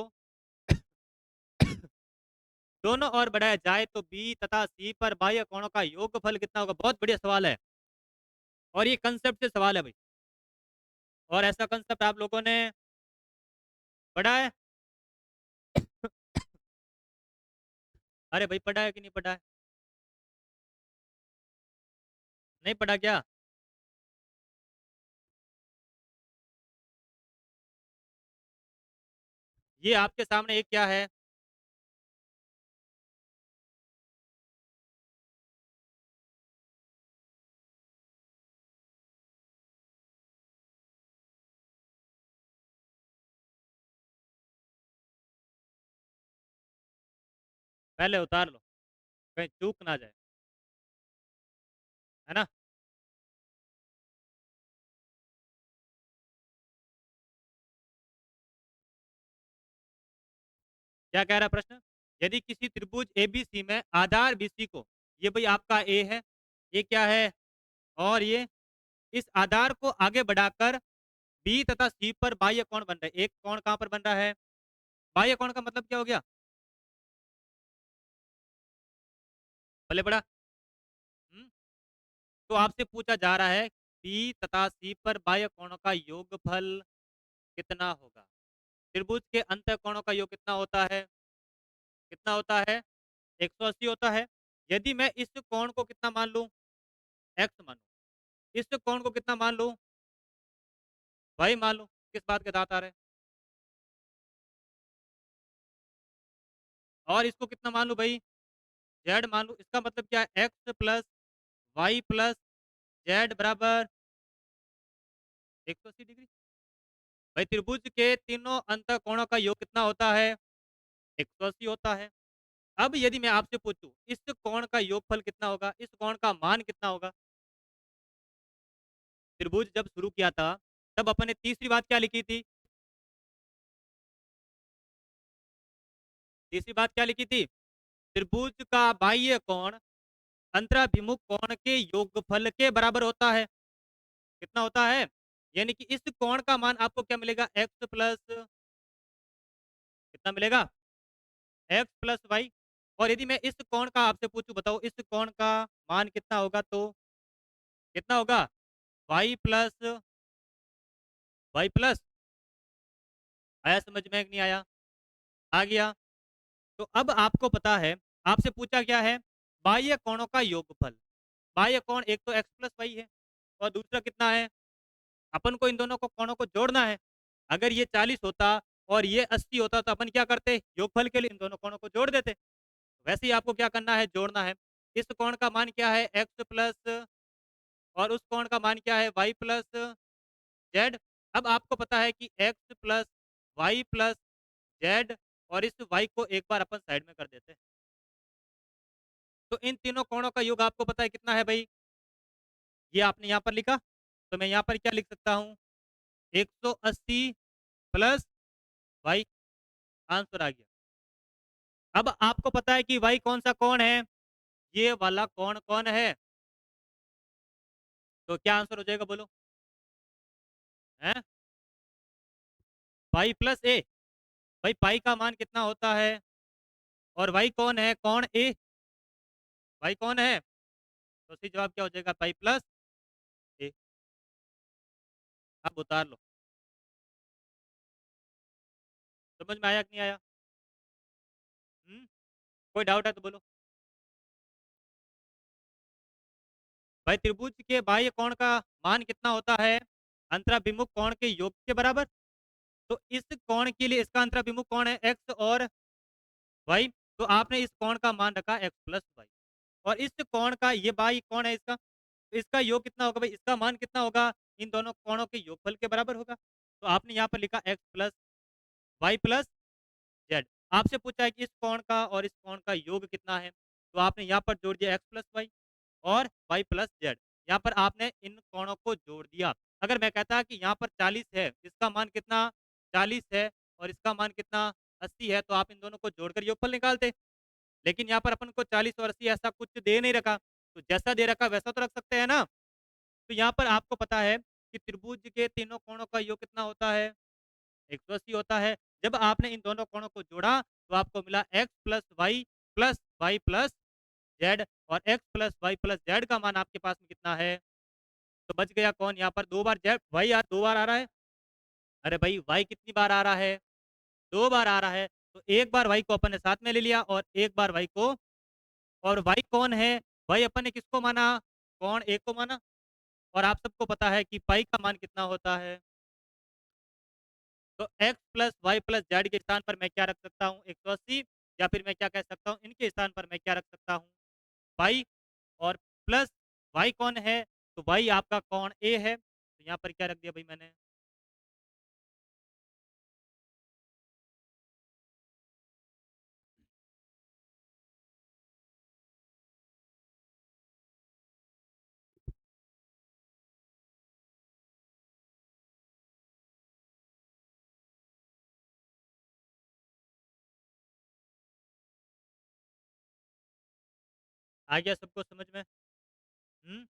दोनों ओर बढ़ाया जाए तो B तथा C पर बाह्य कोणों का योगफल कितना होगा? बहुत बढ़िया सवाल है, और ये कंसेप्ट से सवाल है भाई। और ऐसा कंसेप्ट आप लोगों ने पढ़ा है? अरे भाई, पढ़ा है कि नहीं पढ़ा है? नहीं पढ़ा क्या? ये आपके सामने एक क्या है? पहले उतार लो, कहीं चूक ना जाए, है ना? क्या कह रहा है प्रश्न? यदि किसी त्रिभुज ABC में आधार BC को, ये भाई आपका A है, ये क्या है? और ये, इस आधार को आगे बढ़ाकर B तथा C पर बाह्य कोण बन रहा है। एक कोण कहां पर बन रहा है? बाह्य कोण का मतलब क्या हो गया? पहले पढ़ा। हम्म? तो आपसे पूछा जा रहा है B तथा C पर बाह्य कोणों का योगफल कितना होगा? त्रिभुज के अंत कोणों का योग कितना होता है? कितना होता है? 180 होता है। यदि मैं इस कोण को कितना मान लूं? X मान लूं। इस कोण को कितना मान लूं? Y मान लूं। किस बात के दांत आ रहे हैं? और इसको कितना मान लूं भाई? Z मान लूं। इसका मतलब क्या है? X plus y plus z बराबर 180 डिग्री। भाई, त्रिभुज के तीनों अंत कोणों का योग कितना होता है? 180 होता है। अब यदि मैं आपसे पूछूं इस कोण का योगफल कितना होगा, इस कोण का मान कितना होगा? त्रिभुज जब शुरू किया था, तब अपन ने तीसरी बात क्या लिखी थी? तीसरी बात क्या लिखी थी? त्रिभुज का बाह्य कोण अंतराभिमुख कोण के योगफल के बराबर होता है। कितना होता है? यानी कि इस कोण का मान आपको क्या मिलेगा? x प्लस कितना मिलेगा? x plus y. और यदि मैं इस कोण का आपसे पूछूं, बताओ इस कोण का मान कितना होगा, तो कितना होगा? y प्लस आया समझ में कि नहीं आया? आ गया। तो अब आपको पता है, आपसे पूछा क्या है? बाह्य कोणों का योगफल। बाह्य कोण एक तो x प्लस वाई है और दूसरा कितना है? अपन को इन दोनों को कोणों को जोड़ना है। अगर ये 40 होता और ये 80 होता तो अपन क्या करते? योगफल के लिए इन दोनों कोणों को जोड़ देते। वैसे ही आपको क्या करना है? जोड़ना है। इस कोण का मान क्या है? x प्लस और उस कोण का मान क्या है? y plus z. अब आपको पता है कि x plus y plus z, और इस y को एक बार अपन साइड में कर देते हैं। तो इन तीनों कोणों का योग आपको पता है कितना है भाई? ये आपने यहाँ पर लिखा, तो मैं यहाँ पर क्या लिख सकता हूँ? 180 प्लस वाई, आंसर आ गया। अब आपको पता है कि y कौन सा कोण है? ये वाला कोण कौन है? तो क्या आंसर हो जाएगा बोलो? हैं? पाई प्लस ए। भाई पाई का मान कितना होता है? और y कौन है? कोण ए। y कौन है? तो सही जवाब क्या हो जाएगा? पाई प्लस ए। अब उतार लो। समझ में आया कि नहीं आया? कोई डाउट है तो बोलो। भाई त्रिभुज के बाह्य कोण का मान कितना होता है? अंतराभिमुख कोण के योग के बराबर। तो इस कोण के लिए इसका अंतराभिमुख कोण है x और y। तो आपने इस कोण का मान रखा x प्लस वाई। और इस कोण का ये बाह्य कोण है इसका, तो इसका योग कितना होगा भाई? इसका मान कितना होगा? इन दोनों कोणों के योगफल के बराबर होगा। तो आपने यहाँ पर लिखा x plus y plus z. आपसे पूछा है कि इस कोण का और इस कोण का योग कितना है, तो आपने यहाँ पर जोड़ दिया x प्लस वाई और y प्लस जेड। यहाँ पर आपने इन कोणों को जोड़ दिया। अगर मैं कहता कि यहाँ पर 40 है, इसका मान कितना? 40 है और इसका मान कितना? 80 है, तो आप इन दोनों को जोड़कर योगफल निकालते। लेकिन यहाँ पर अपन को 40 और 80 ऐसा कुछ दे नहीं रखा, तो जैसा दे रखा वैसा तो रख सकते हैं ना। तो यहाँ पर आपको पता है कि त्रिभुज के तीनों कोणों का योग कितना होता है? 180 होता है। जब आपने इन दोनों कोणों को जोड़ा तो आपको मिला प्लस वाई प्लस जेड, और x plus y plus z का मान आपके पास में कितना है? तो बच गया कौन यहाँ पर? दो बार जेड वाई यार, दो बार आ रहा है। अरे भाई वाई कितनी बार आ रहा है? दो बार आ रहा है। तो एक बार वाई को अपन ने साथ में ले लिया और एक बार वाई को। और वाई कौन है? वाई अपन ने किसको माना? कौन एक को माना। और आप सबको पता है कि पाई का मान कितना होता है? तो x plus y plus z के स्थान पर मैं क्या रख सकता हूँ? 180। या फिर मैं क्या कह सकता हूँ? इनके स्थान पर मैं क्या रख सकता हूँ? पाई। और प्लस वाई कौन है? तो वाई आपका कौन ए है, तो यहाँ पर क्या रख दिया भाई मैंने? आ गया सबको समझ में? हम्म।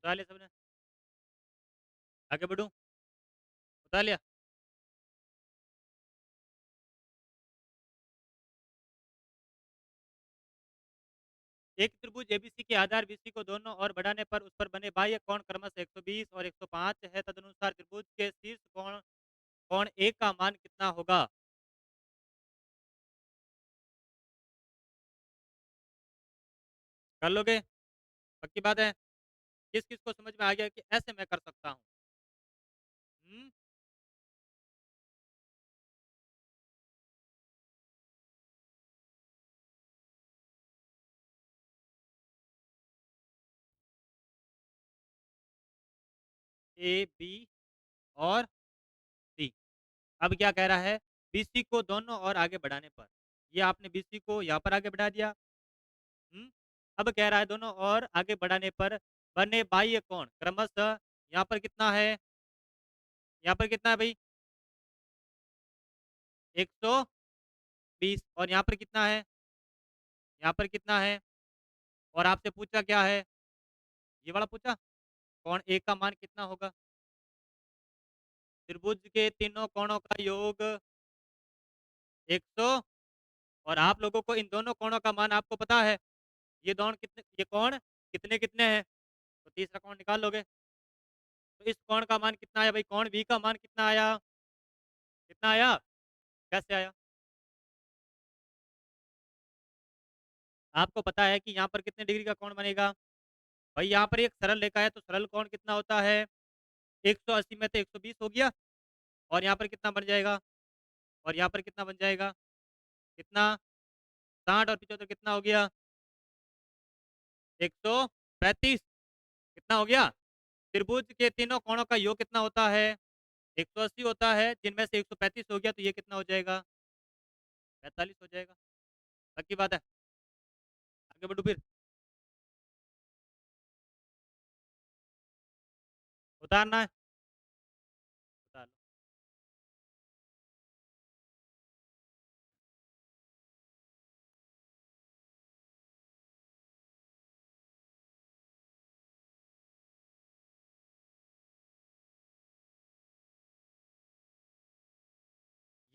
बता लिया सबने? आगे बढ़ूं? बता लिया? एक त्रिभुज एबीसी के आधार बीसी को दोनों ओर बढ़ाने पर उस पर बने बाह्य कोण क्रमशः 120 और 105 है। तदनुसार त्रिभुज के शीर्ष कोण कोण ए का मान कितना होगा? कर लोगे? पक्की बात है? किस-किस को समझ में आ गया कि ऐसे मैं कर सकता हूँ? हुँ, ए, बी और सी। अब क्या कह रहा है? बीसी को दोनों ओर आगे बढ़ाने पर। ये आपने बीसी को यहाँ पर आगे बढ़ा दिया। हुँ, अब कह रहा है दोनों ओर आगे बढ़ाने पर बने बाह्य कोण क्रमशः यहाँ पर कितना है? यहाँ पर कितना है भई? 120 और यहाँ पर कितना है? यहाँ पर कितना है? और आपसे पूछा क्या है? ये वाला पूछा? कोण A का मान कितना होगा? त्रिभुज के तीनों कोणों का योग 100 और आप लोगों को इन दोनों कोणों का मान आपको पता है? ये कोण कितने-कितने हैं? तो तीसरा कोण निकाल लोगे। तो इस कोण का मान कितना आया भाई? कोण B का मान कितना आया? कितना आया? कैसे आया? आपको पता है कि यहाँ पर कितने डिग्री का कोण बनेगा? भाई यहाँ पर एक सरल रेखा है तो सरल कोण कितना होता है? 180 में से 120 हो गया और यहाँ पर कितना बन जाएगा? और यहाँ पर कितना बन जाएगा? कितना? 60 और 75 कितना हो गया? 135 कितना हो गया? त्रिभुज के तीनों कोणों का योग कितना होता है? 180 होता है, जिनमें से 135 हो गया तो ये कितना हो जाएगा? 45 हो जाएगा। पक्की बात है? आगे बढ़ूँ फिर? उतारना है? उतार लो।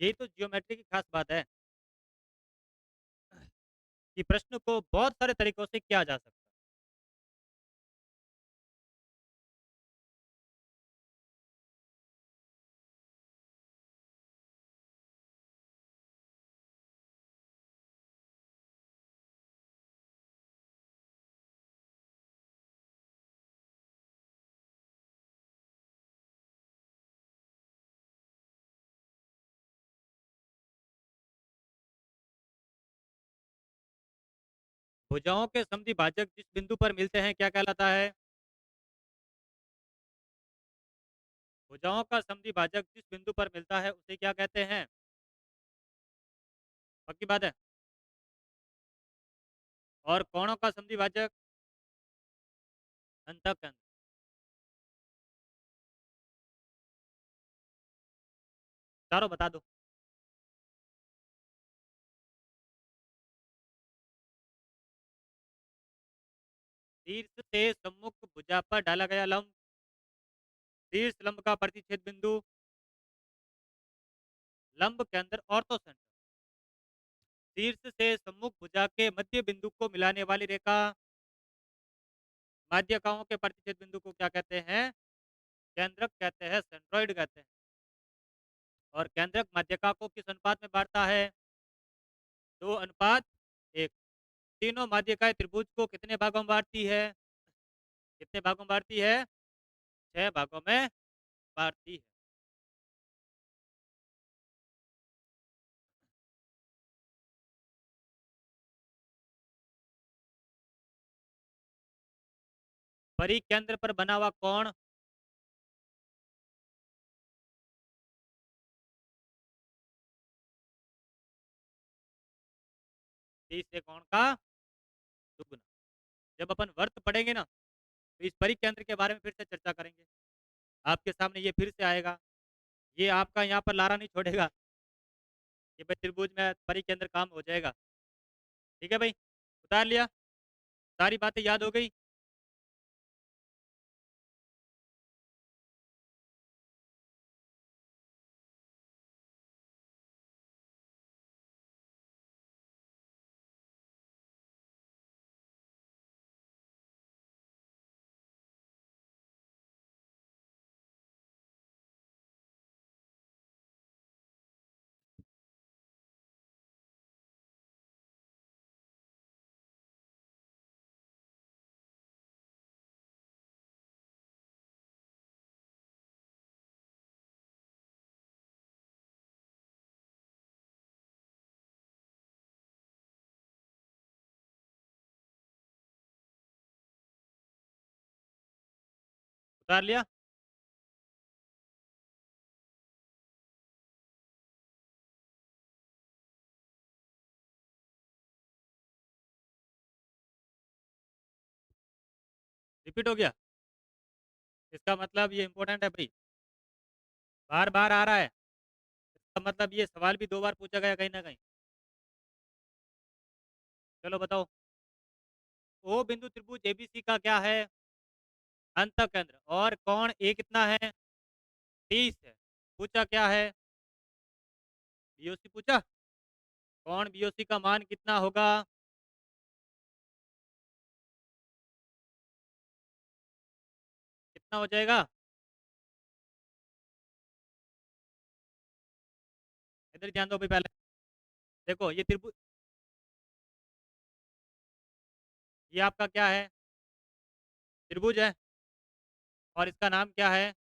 यही तो ज्योमेट्री की खास बात है कि प्रश्न को बहुत सारे तरीकों से किया जा सकता है। भुजाओं के समद्विभाजक जिस बिंदु पर मिलते हैं क्या कहलाता है? भुजाओं का समद्विभाजक जिस बिंदु पर मिलता है उसे क्या कहते हैं? पक्की बात है? और कोणों का समद्विभाजक अंतःकेंद्र। चारों बता दो। शीर्ष से सम्मुख भुजा पर डाला गया लंब, शीर्ष लंब का प्रतिच्छेद बिंदु, लंब के अंदर ऑर्थो सेंटर, शीर्ष से सम्मुख भुजा के मध्य बिंदु को मिलाने वाली रेखा, माध्यिकाओं के प्रतिच्छेद बिंदु को क्या कहते हैं? केंद्रक कहते हैं, सेंट्रॉइड कहते हैं। और केंद्रक माध्यिका को किस अनुपात में बांटता है? 2:1। तीनों माध्यिकाएं त्रिभुज को कितने भागों में बांटती है? कितने भागों में बांटती है? 6 भागों में बांटती है। परिकेंद्र पर बना हुआ कोण तीसरे कोण का दुगुना। जब अपन वर्त पढ़ेंगे ना तो इस परिकेंद्र के बारे में फिर से चर्चा करेंगे। आपके सामने ये फिर से आएगा। ये आपका यहाँ पर लारा नहीं छोड़ेगा कि भाई त्रिभुज में परिकेंद्र काम हो जाएगा। ठीक है भाई? उतार लिया? सारी बातें याद हो गई? उतार लिया? रिपीट हो गया? इसका मतलब ये इम्पोर्टेंट है भई, बार-बार आ रहा है। इसका मतलब ये सवाल भी 2 बार पूछा गया कहीं न कहीं। चलो बताओ, ओ बिंदु त्रिभुज एबीसी का क्या है? अंतःकेंद्र और कोण ए कितना है? 30 है। पूछा क्या है? बीओसी पूछा? कोण बीओसी का मान कितना होगा? कितना हो जाएगा? इधर ध्यान दो भाई पहले। देखो ये त्रिभुज, ये आपका क्या है? त्रिभुज है और इसका नाम क्या है?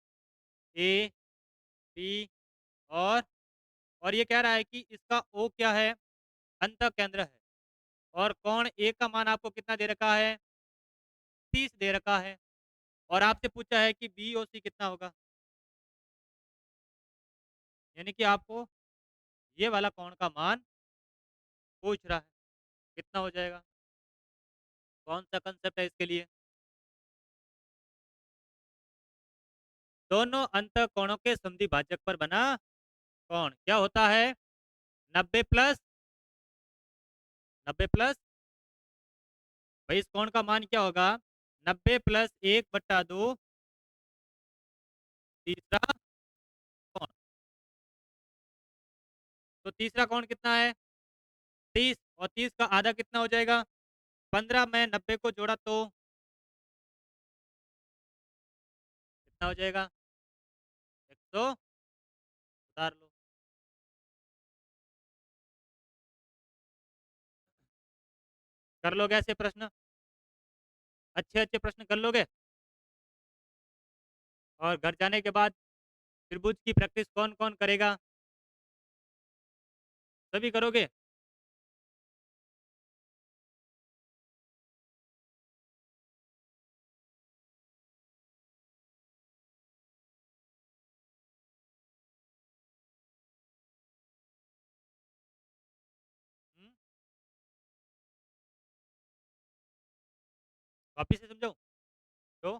ए, बी और ये कह रहा है कि इसका ओ क्या है? अंतःकेंद्र है और कोण ए का मान आपको कितना दे रखा है? 30 दे रखा है और आपसे पूछा है कि बीओसी कितना होगा? यानी कि आपको ये वाला कोण का मान पूछ रहा है। कितना हो जाएगा? कौन सा कंसेप्ट है इसके लिए? दोनों अंतःकोणों के समद्विभाजक पर बना कोण क्या होता है? 90 प्लस 90 प्लस, भाई इस कोण का मान क्या होगा? 90 प्लस 1/2 तीसरा कोण। तो तीसरा कोण कितना है? 30 और 30 का आधा कितना हो जाएगा? 15 में 90 को जोड़ा तो कितना हो जाएगा? 100। उतार लो। कर लोगे ऐसे प्रश्न? अच्छे अच्छे प्रश्न कर लोगे? और घर जाने के बाद त्रिभुज की प्रैक्टिस कौन कौन करेगा? सभी करोगे? हम्म? वापिस से समझाओ तो।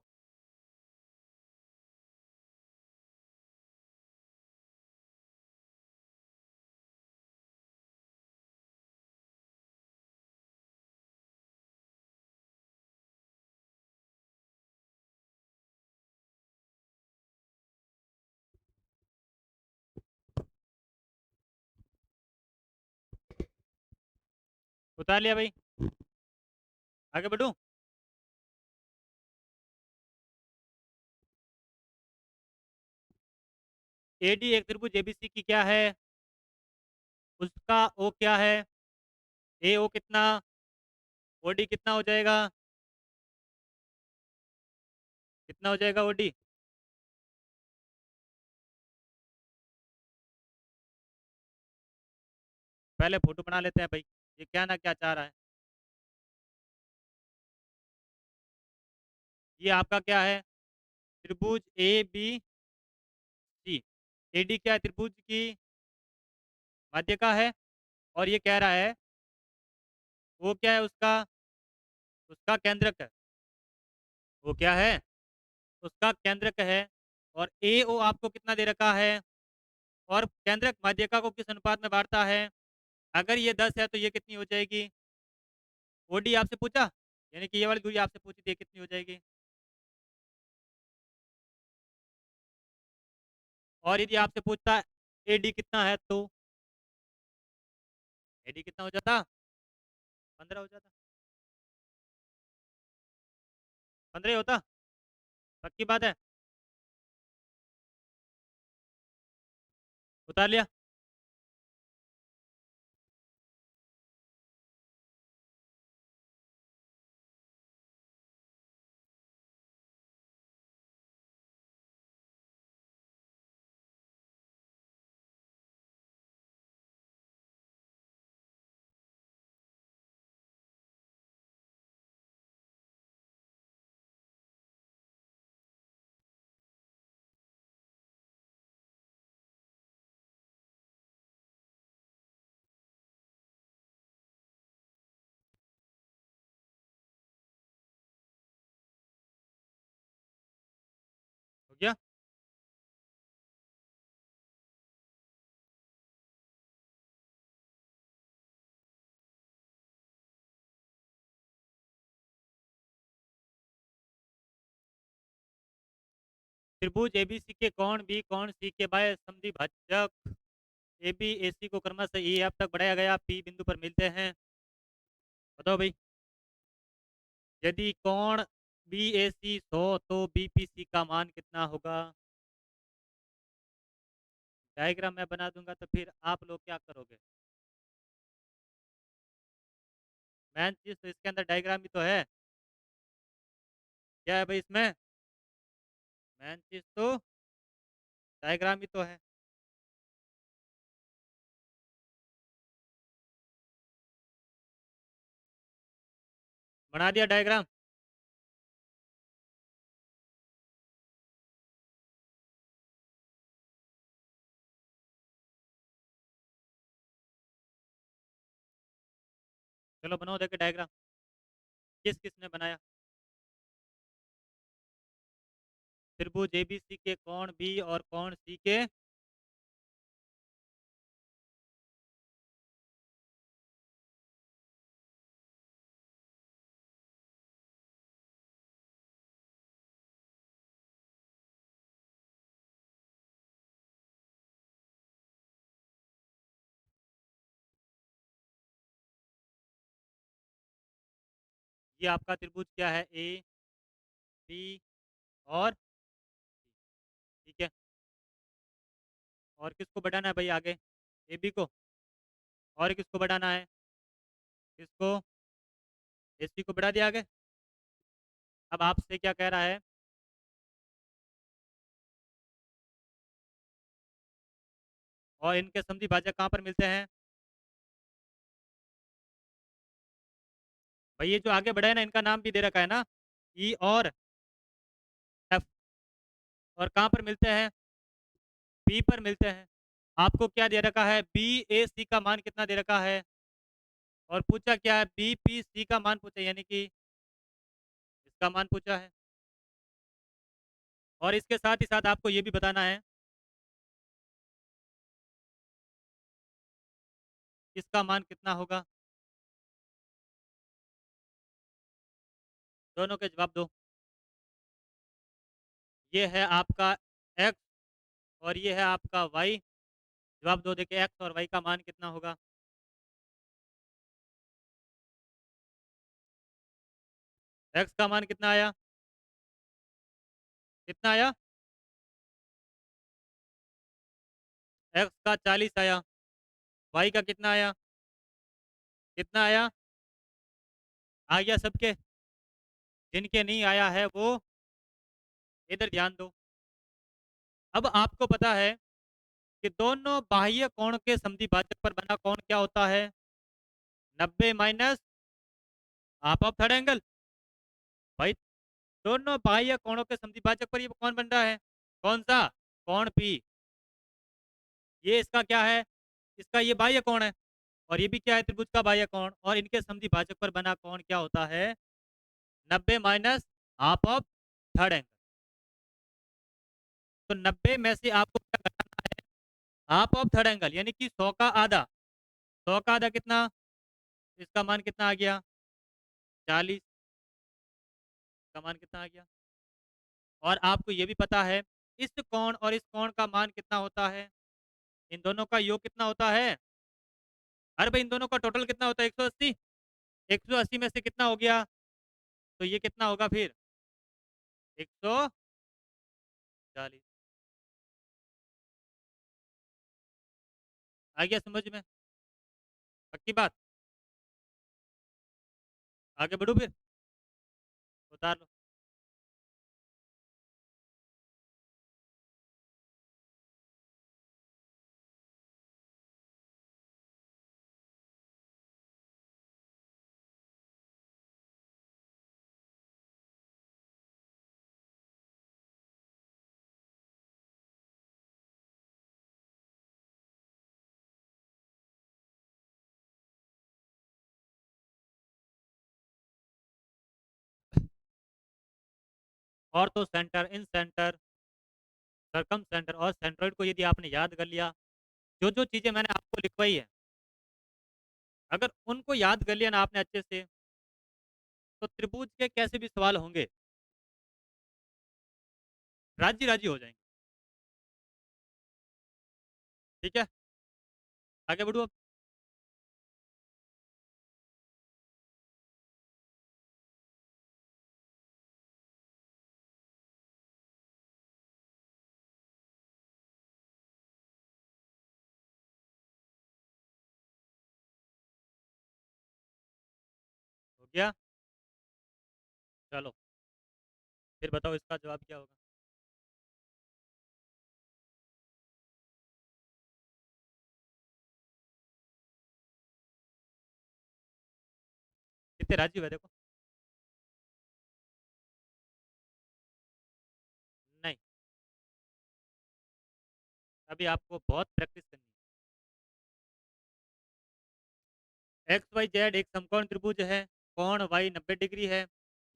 उतार लिया भाई? आगे बढ़ूं? एडी एक त्रिभुज एबीसी की क्या है? उसका ओ क्या है? ए ओ कितना? ओडी कितना हो जाएगा? कितना हो जाएगा ओडी? पहले फोटो बना लेते हैं भाई, ये क्या ना क्या चाह रहा है। ये आपका क्या है? त्रिभुज ए बी सी। एडी क्या है? त्रिभुज की माध्य का है और ये कह रहा है वो क्या है उसका? उसका केंद्रक है। वो क्या है? उसका केंद्रक है। और ए ओ आपको कितना दे रखा है? और केंद्रक माध्यिका को किस अनुपात में बांटता है? अगर ये 10 है तो ये कितनी हो जाएगी? ओडी आपसे पूछा, यानी कि ये वाली दूरी आपसे पूछी थी, ये कितनी हो जाएगी? और यदि आपसे पूछता है एडी कितना है तो एडी कितना हो जाता? 15 हो जाता। 15 ही होता? पक्की बात है? उतार लिया? गया? त्रिभुज एबीसी के कोण बी कोण सी के बाह्य समद्विभाजक ए बी ए सी को क्रमशः ई एफ तक बढ़ाया गया पी बिंदु पर मिलते हैं। बताओ भाई, यदि कोण बी ए सी 100 तो बी पी सी का मान कितना होगा? डायग्राम मैं बना दूंगा तो फिर आप लोग क्या करोगे? मैन चीज तो इसके अंदर डायग्राम भी तो है। क्या है भाई इसमें? मैन चीज तो डायग्राम भी तो है। बना दिया डायग्राम? चलो बनाओ देखे डायग्राम। किस किस ने बनाया? त्रिभुज एबीसी के कोण बी और कोण सी के ये आपका त्रिभुज क्या है? ए बी और ठीक है। और किसको बढ़ाना है भाई आगे? ए बी को। और किसको बढ़ाना है? किसको? ए सी को बढ़ा दिया आगे। अब आपसे क्या कह रहा है? और इनके समद्वि भाजक कहाँ पर मिलते हैं? भाई ये जो आगे बढ़ा है ना, इनका नाम भी दे रखा है ना, ई और एफ। और कहाँ पर मिलते हैं? बी पर मिलते हैं। आपको क्या दे रखा है? बी ए सी का मान कितना दे रखा है? और पूछा क्या है? बी पी सी का मान पूछा, यानी कि इसका मान पूछा है। और इसके साथ ही साथ आपको ये भी बताना है इसका मान कितना होगा। दोनों के जवाब दो। ये है आपका एक्स और ये है आपका वाई। जवाब दो, देखिए एक्स और वाई का मान कितना होगा। एक्स का मान कितना आया? कितना आया? एक्स का 40 आया। वाई का कितना आया? कितना आया? आ गया सबके? जिनके नहीं आया है वो इधर ध्यान दो। अब आपको पता है कि दोनों बाह्य कोण के समद्विभाजक पर बना कोण क्या होता है? 90 minus half of third angle. भाई दोनों बाह्य कोणों के समद्विभाजक पर ये कौन बन रहा है? कौन सा? कोण पी। ये इसका क्या है? इसका ये बाह्य कोण है। और ये भी क्या है? त्रिभुज का बाह्य कोण। और इनके समद्विभाजक पर बना कोण क्या होता है? 90 minus half of third angle. तो 90 में से आपको क्या घटाना है? हाफ ऑफ थर्ड एंगल, यानी कि 100 का आधा। 100 का आधा कितना? इसका मान कितना आ गया? 40। का मान कितना आ गया? और आपको ये भी पता है इस कोण और इस कोण का मान कितना होता है? इन दोनों का योग कितना होता है? अरे भाई इन दोनों का टोटल कितना होता है? 180। 180 में से कितना हो गया? तो ये कितना होगा फिर? 140। आ गया समझ में? पक्की बात? आगे बढ़ो फिर। उतार लो। और तो सेंटर इन सेंटर सरकम सेंटर और सेंट्रोइड को यदि आपने याद कर लिया, जो जो चीजें मैंने आपको लिखवाई है, अगर उनको याद कर लिया ना आपने अच्छे से, तो त्रिभुज के कैसे भी सवाल होंगे राजी राजी हो जाएंगे। ठीक है, आगे बढ़ो अब। हो गया, चलो फिर बताओ इसका जवाब क्या होगा। कितने राजी हुए देखो। नहीं, अभी आपको बहुत प्रैक्टिस करनी है। एक्स वाई जेड एक समकोण त्रिभुज है, कोण वाई 90 डिग्री है।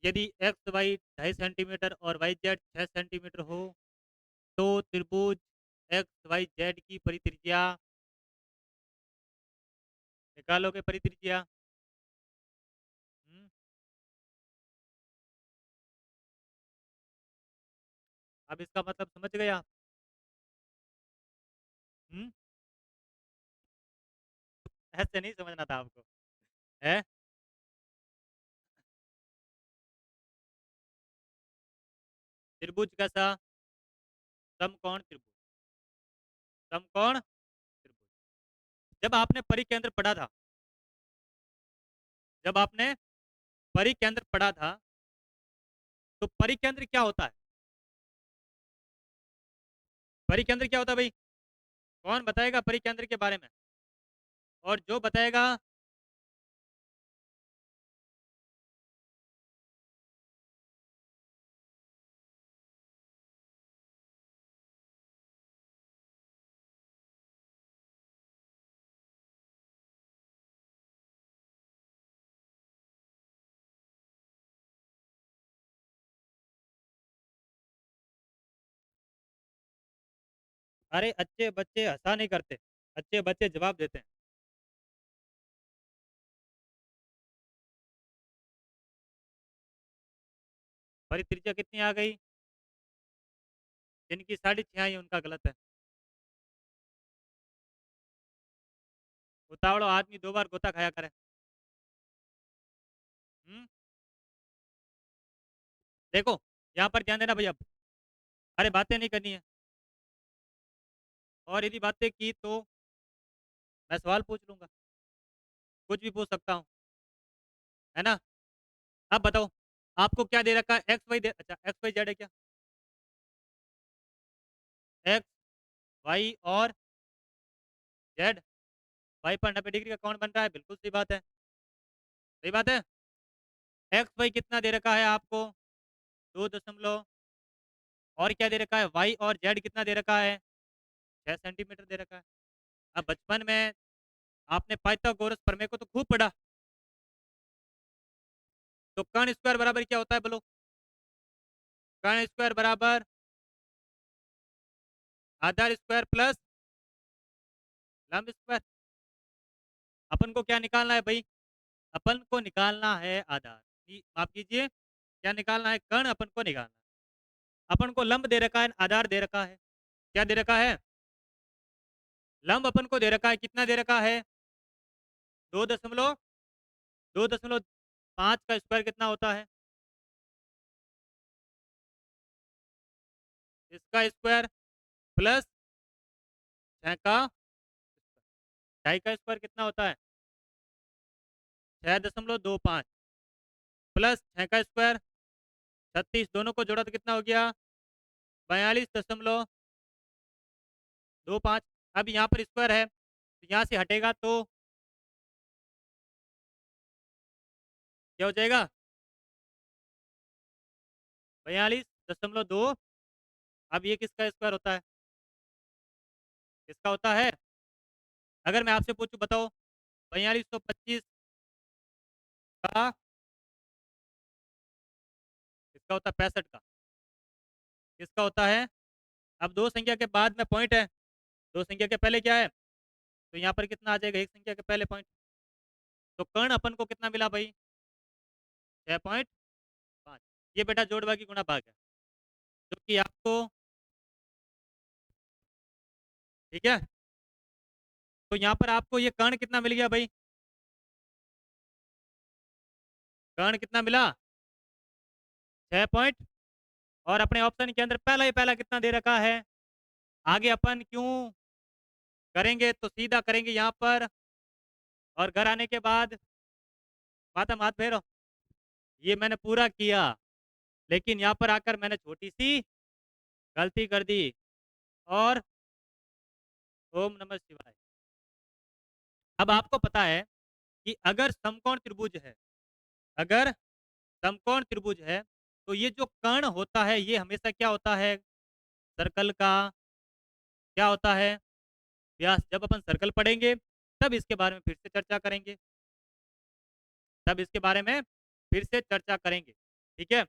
यदि एक्स वाई 2.5 सेंटीमीटर और वाई जेड 6 सेंटीमीटर हो, तो त्रिभुज एक्स वाई जेड की परित्रिज्या निकालोगे। परित्रिज्या हम्म, अब इसका मतलब समझ गए आप। हम्म, ऐसे नहीं समझना था आपको है। त्रिभुज कैसा? समकोण त्रिभुज। समकोण त्रिभुज। जब आपने परिकेंद्र पढ़ा था, जब आपने परिकेंद्र पढ़ा था, तो परिकेंद्र क्या होता है? परिकेंद्र क्या होता है भाई? कौन बताएगा परिकेंद्र के बारे में? और जो बताएगा, अरे अच्छे बच्चे हंसा नहीं करते, अच्छे बच्चे जवाब देते हैं। परित्रिज्या कितनी आ गई? जिनकी 6.5 आई उनका गलत है। उतावड़ो आदमी 2 बार गोता खाया करे। हम्म, देखो, यहाँ पर ध्यान देना भैया। अरे बातें नहीं करनी है, और यदि बातें की तो मैं सवाल पूछ लूंगा, कुछ भी पूछ सकता हूँ, है ना। अब बताओ, आपको क्या दे रखा है? एक्स वाई दे, अच्छा एक्स वाई जेड है क्या? एक्स वाई और जेड, वाई पर 90 डिग्री का कौन बन रहा है? बिल्कुल सही बात है, सही बात है। एक्स वाई कितना दे रखा है आपको? 2 दशमलव, और क्या दे रखा है? वाई और जेड कितना दे रखा है? 6 सेंटीमीटर दे रखा है। अब बचपन में आपने पाइथागोरस प्रमेय को तो खूब पढ़ा। तो कर्ण स्क्वायर बराबर क्या होता है बोलो? कर्ण स्क्वायर बराबर आधार स्क्वायर प्लस लंब स्क्वायर। अपन को क्या निकालना है भाई? अपन को निकालना है आधार, माफ कीजिए, क्या निकालना है? कर्ण अपन को निकालना है। अपन को लंब दे रखा है, आधार दे रखा है। क्या दे रखा है? लंब अपन को दे रखा है, कितना दे रखा है? 2.5 का स्क्वायर कितना होता है? इसका स्क्वायर प्लस 6 का, 2.5 का स्क्वायर कितना होता है? 6.25 प्लस 6 का स्क्वायर 36, दोनों को जोड़ा तो कितना हो गया? 42.25। अब यहाँ पर स्क्वायर है, तो यहाँ से हटेगा तो क्या हो जाएगा? 42.2। अब ये किसका स्क्वायर होता है? किसका होता है? अगर मैं आपसे पूछूं, बताओ, 4225 का किसका होता है? 65 का किसका होता है? अब दो संख्या के बाद में पॉइंट है, दो संख्या के पहले क्या है, तो यहाँ पर कितना आ जाएगा, एक संख्या के पहले पॉइंट। तो कर्ण अपन को कितना मिला भाई, 6.5। ये बेटा जोड़ भाग की गुणा भाग है, जो कि आपको, ठीक है, तो यहाँ पर आपको ये कर्ण कितना मिल गया भाई, कर्ण कितना मिला, 6 पॉइंट। और अपने ऑप्शन के अंदर पहला ही पहला कितना दे रखा है, आगे अपन क्यों करेंगे, तो सीधा करेंगे यहाँ पर, और घर आने के बाद माथा हाथ फेरो, ये मैंने पूरा किया, लेकिन यहाँ पर आकर मैंने छोटी सी गलती कर दी। और ओम नमः शिवाय। अब आपको पता है कि अगर समकोण त्रिभुज है, अगर समकोण त्रिभुज है, तो ये जो कर्ण होता है ये हमेशा क्या होता है, सर्कल का क्या होता है, व्यास। जब अपन सर्कल पढ़ेंगे तब इसके बारे में फिर से चर्चा करेंगे, तब इसके बारे में फिर से चर्चा करेंगे, ठीक है।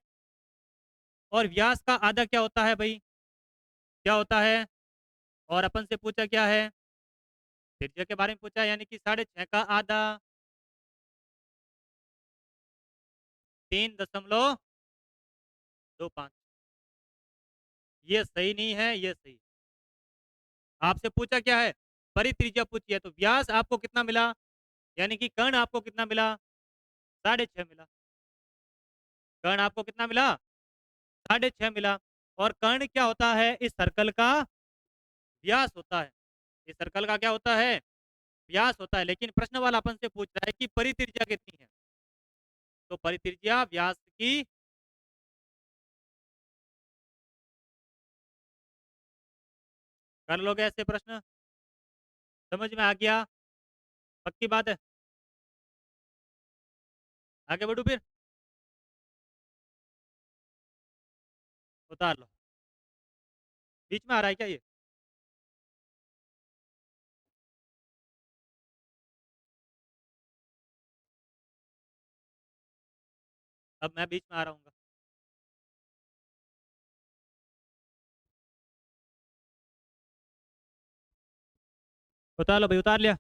और व्यास का आधा क्या होता है भाई, क्या होता है, और अपन से पूछा क्या है, त्रिज्या के बारे में पूछा है, यानी कि 6.5 का आधा 3.25। ये सही नहीं है, ये सही है। आपसे पूछा क्या है, परित्रिज्या पूछी है, तो व्यास आपको कितना मिला, यानी कि कर्ण आपको कितना मिला, 6.5 मिला। कर्ण आपको कितना मिला, 6.5 मिला। और कर्ण क्या होता है, इस सर्कल का व्यास होता है, इस सर्कल का क्या होता है, व्यास होता है। लेकिन प्रश्न वाला अपन से पूछ रहा है कि परित्रिज्या कितनी है, तो परित्रिज्या व्यास की, कर लोगे ऐसे प्रश्न, समझ में आ गया, पक्की बात है। आगे बढ़ू फिर, उतार लो, बीच में आ रहा है क्या ये, अब मैं बीच में आ रहा हूँ। उतार लो भाई, उतार लिया।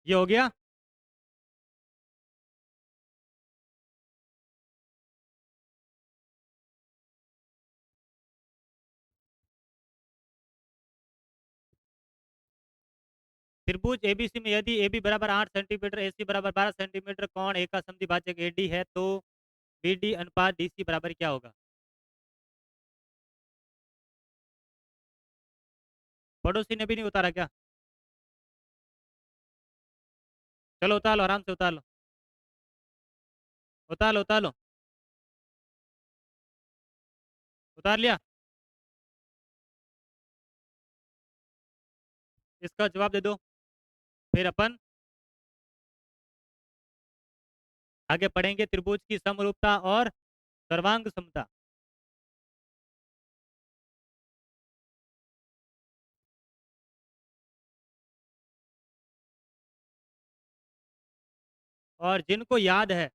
ये हो गया। त्रिभुज एबीसी में यदि ए बी बराबर 8 सेंटीमीटर, ए सी बराबर 12 सेंटीमीटर, कोण ए का समद्विभाजक ए डी है, तो बी डी अनुपात डी सी बराबर क्या होगा। पड़ोसी ने भी नहीं उतारा क्या, चलो उतार लो, आराम से उतार लो, उतार लो, उतार लो, उतार लिया। इसका जवाब दे दो, फिर अपन आगे पढ़ेंगे त्रिभुज की समरूपता और सर्वांग समता। और जिनको याद है,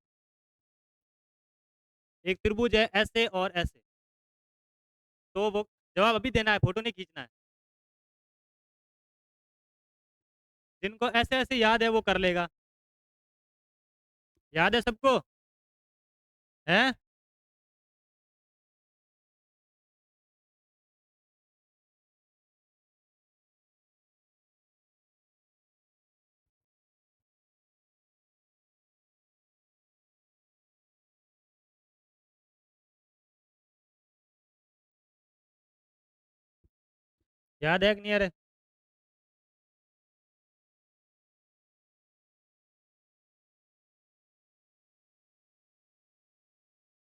एक त्रिभुज है ऐसे और ऐसे, तो वो जवाब अभी देना है, फोटो नहीं खींचना है। जिनको ऐसे ऐसे याद है वो कर लेगा, याद है सबको, है, याद है कि नहीं, अरे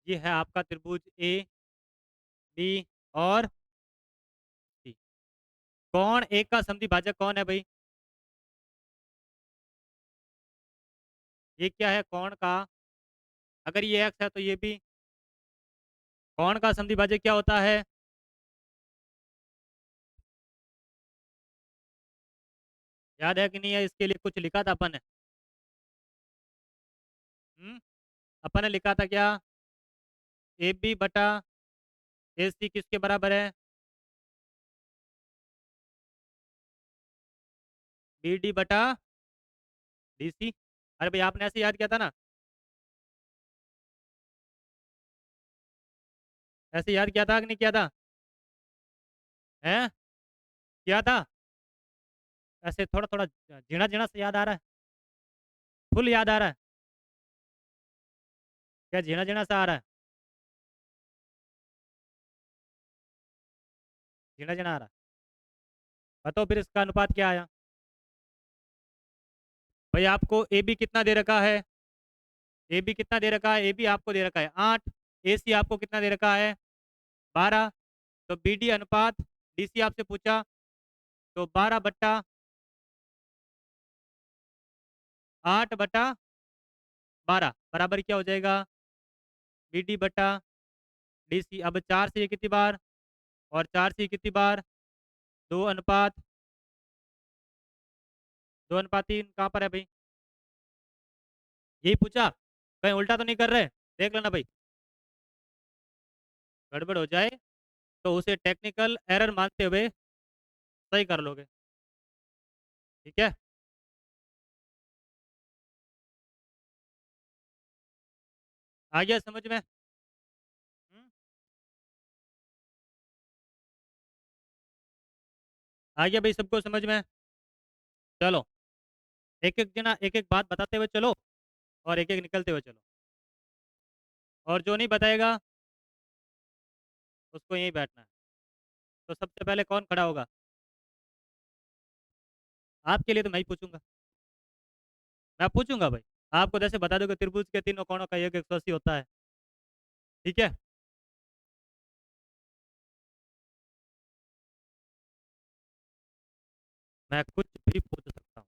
ये है आपका त्रिभुज ए बी और सी। कौन एक का समद्विभाजक कौन है भाई, ये क्या है, कौन का अगर ये एक्स है तो ये भी। कौन का समद्विभाजक क्या होता है? याद है कि नहीं है? इसके लिए कुछ लिखा था अपन ने। अपन ने लिखा था क्या? ए बी बटा ए सी किसके बराबर है? बी डी बटा डी सी। अरे भाई आपने ऐसे याद किया था ना? ऐसे याद किया था कि नहीं किया था? हैं? किया था? ऐसे थोड़ा थोड़ा झीणा झीणा से याद आ रहा है? फुल याद आ रहा है? क्या झीणा झीणा सा आ रहा है? झीणा झीणा आ रहा है? बताओ फिर इसका अनुपात क्या आया? भाई आपको ए बी कितना दे रखा है? ए बी कितना दे रखा है? ए बी आपको दे रखा है 8। ए सी आपको कितना दे रखा है? 12। तो बी डी अनुपात डी सी आपसे पूछा, तो 12/8/12 बराबर क्या हो जाएगा? बी डी बटा डी सी। अब 4 से ये कितनी बार और 4 से ये कितनी बार? 2:3 कहाँ पर है भाई? यही पूछा? कहीं उल्टा तो नहीं कर रहे? देख लेना भाई, गड़बड़ हो जाए तो उसे टेक्निकल एरर मानते हुए सही कर लोगे। ठीक है? आ गया समझ में? आ गया भाई सबको समझ में? चलो, एक एक जना एक एक बात बताते हुए चलो, और एक एक निकलते हुए चलो। और जो नहीं बताएगा उसको यहीं बैठना है। तो सबसे पहले कौन खड़ा होगा? आपके लिए तो मैं ही पूछूंगा। मैं पूछूंगा भाई। आपको जैसे बता दो कि त्रिभुज के तीनों कोणों का योग 180 होता है। ठीक है? मैं कुछ भी पूछ सकता हूँ,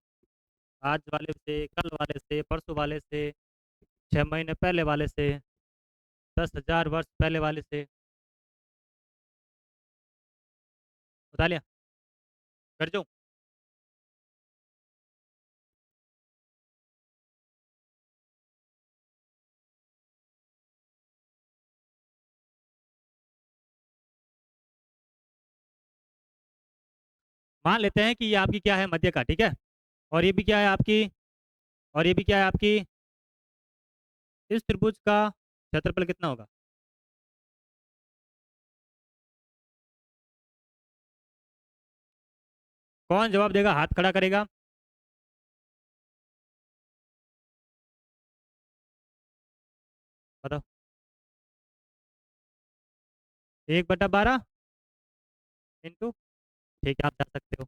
आज वाले से, कल वाले से, परसों वाले से, 6 महीने पहले वाले से, 10,000 वर्ष पहले वाले से। बता लिया? कर जाऊँ? मान लेते हैं कि ये आपकी क्या है, मध्य का। ठीक है? और ये भी क्या है आपकी? और ये भी क्या है आपकी? इस त्रिभुज का क्षेत्रफल कितना होगा? कौन जवाब देगा, हाथ खड़ा करेगा? बताओ। 1/12 इंटू। ठीक है, आप जा सकते हो।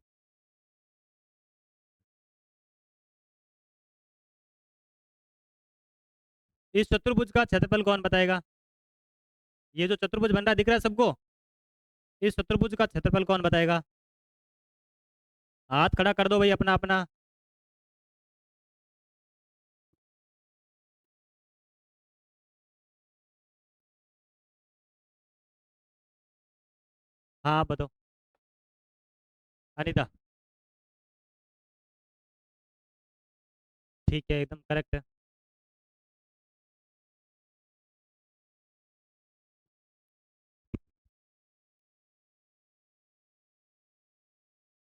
इस चतुर्भुज का क्षेत्रफल कौन बताएगा? ये जो चतुर्भुज बन रहा है, दिख रहा है सबको? इस चतुर्भुज का क्षेत्रफल कौन बताएगा? हाथ खड़ा कर दो भाई अपना अपना। हाँ बताओ। अनीता। ठीक है, एकदम करेक्ट है।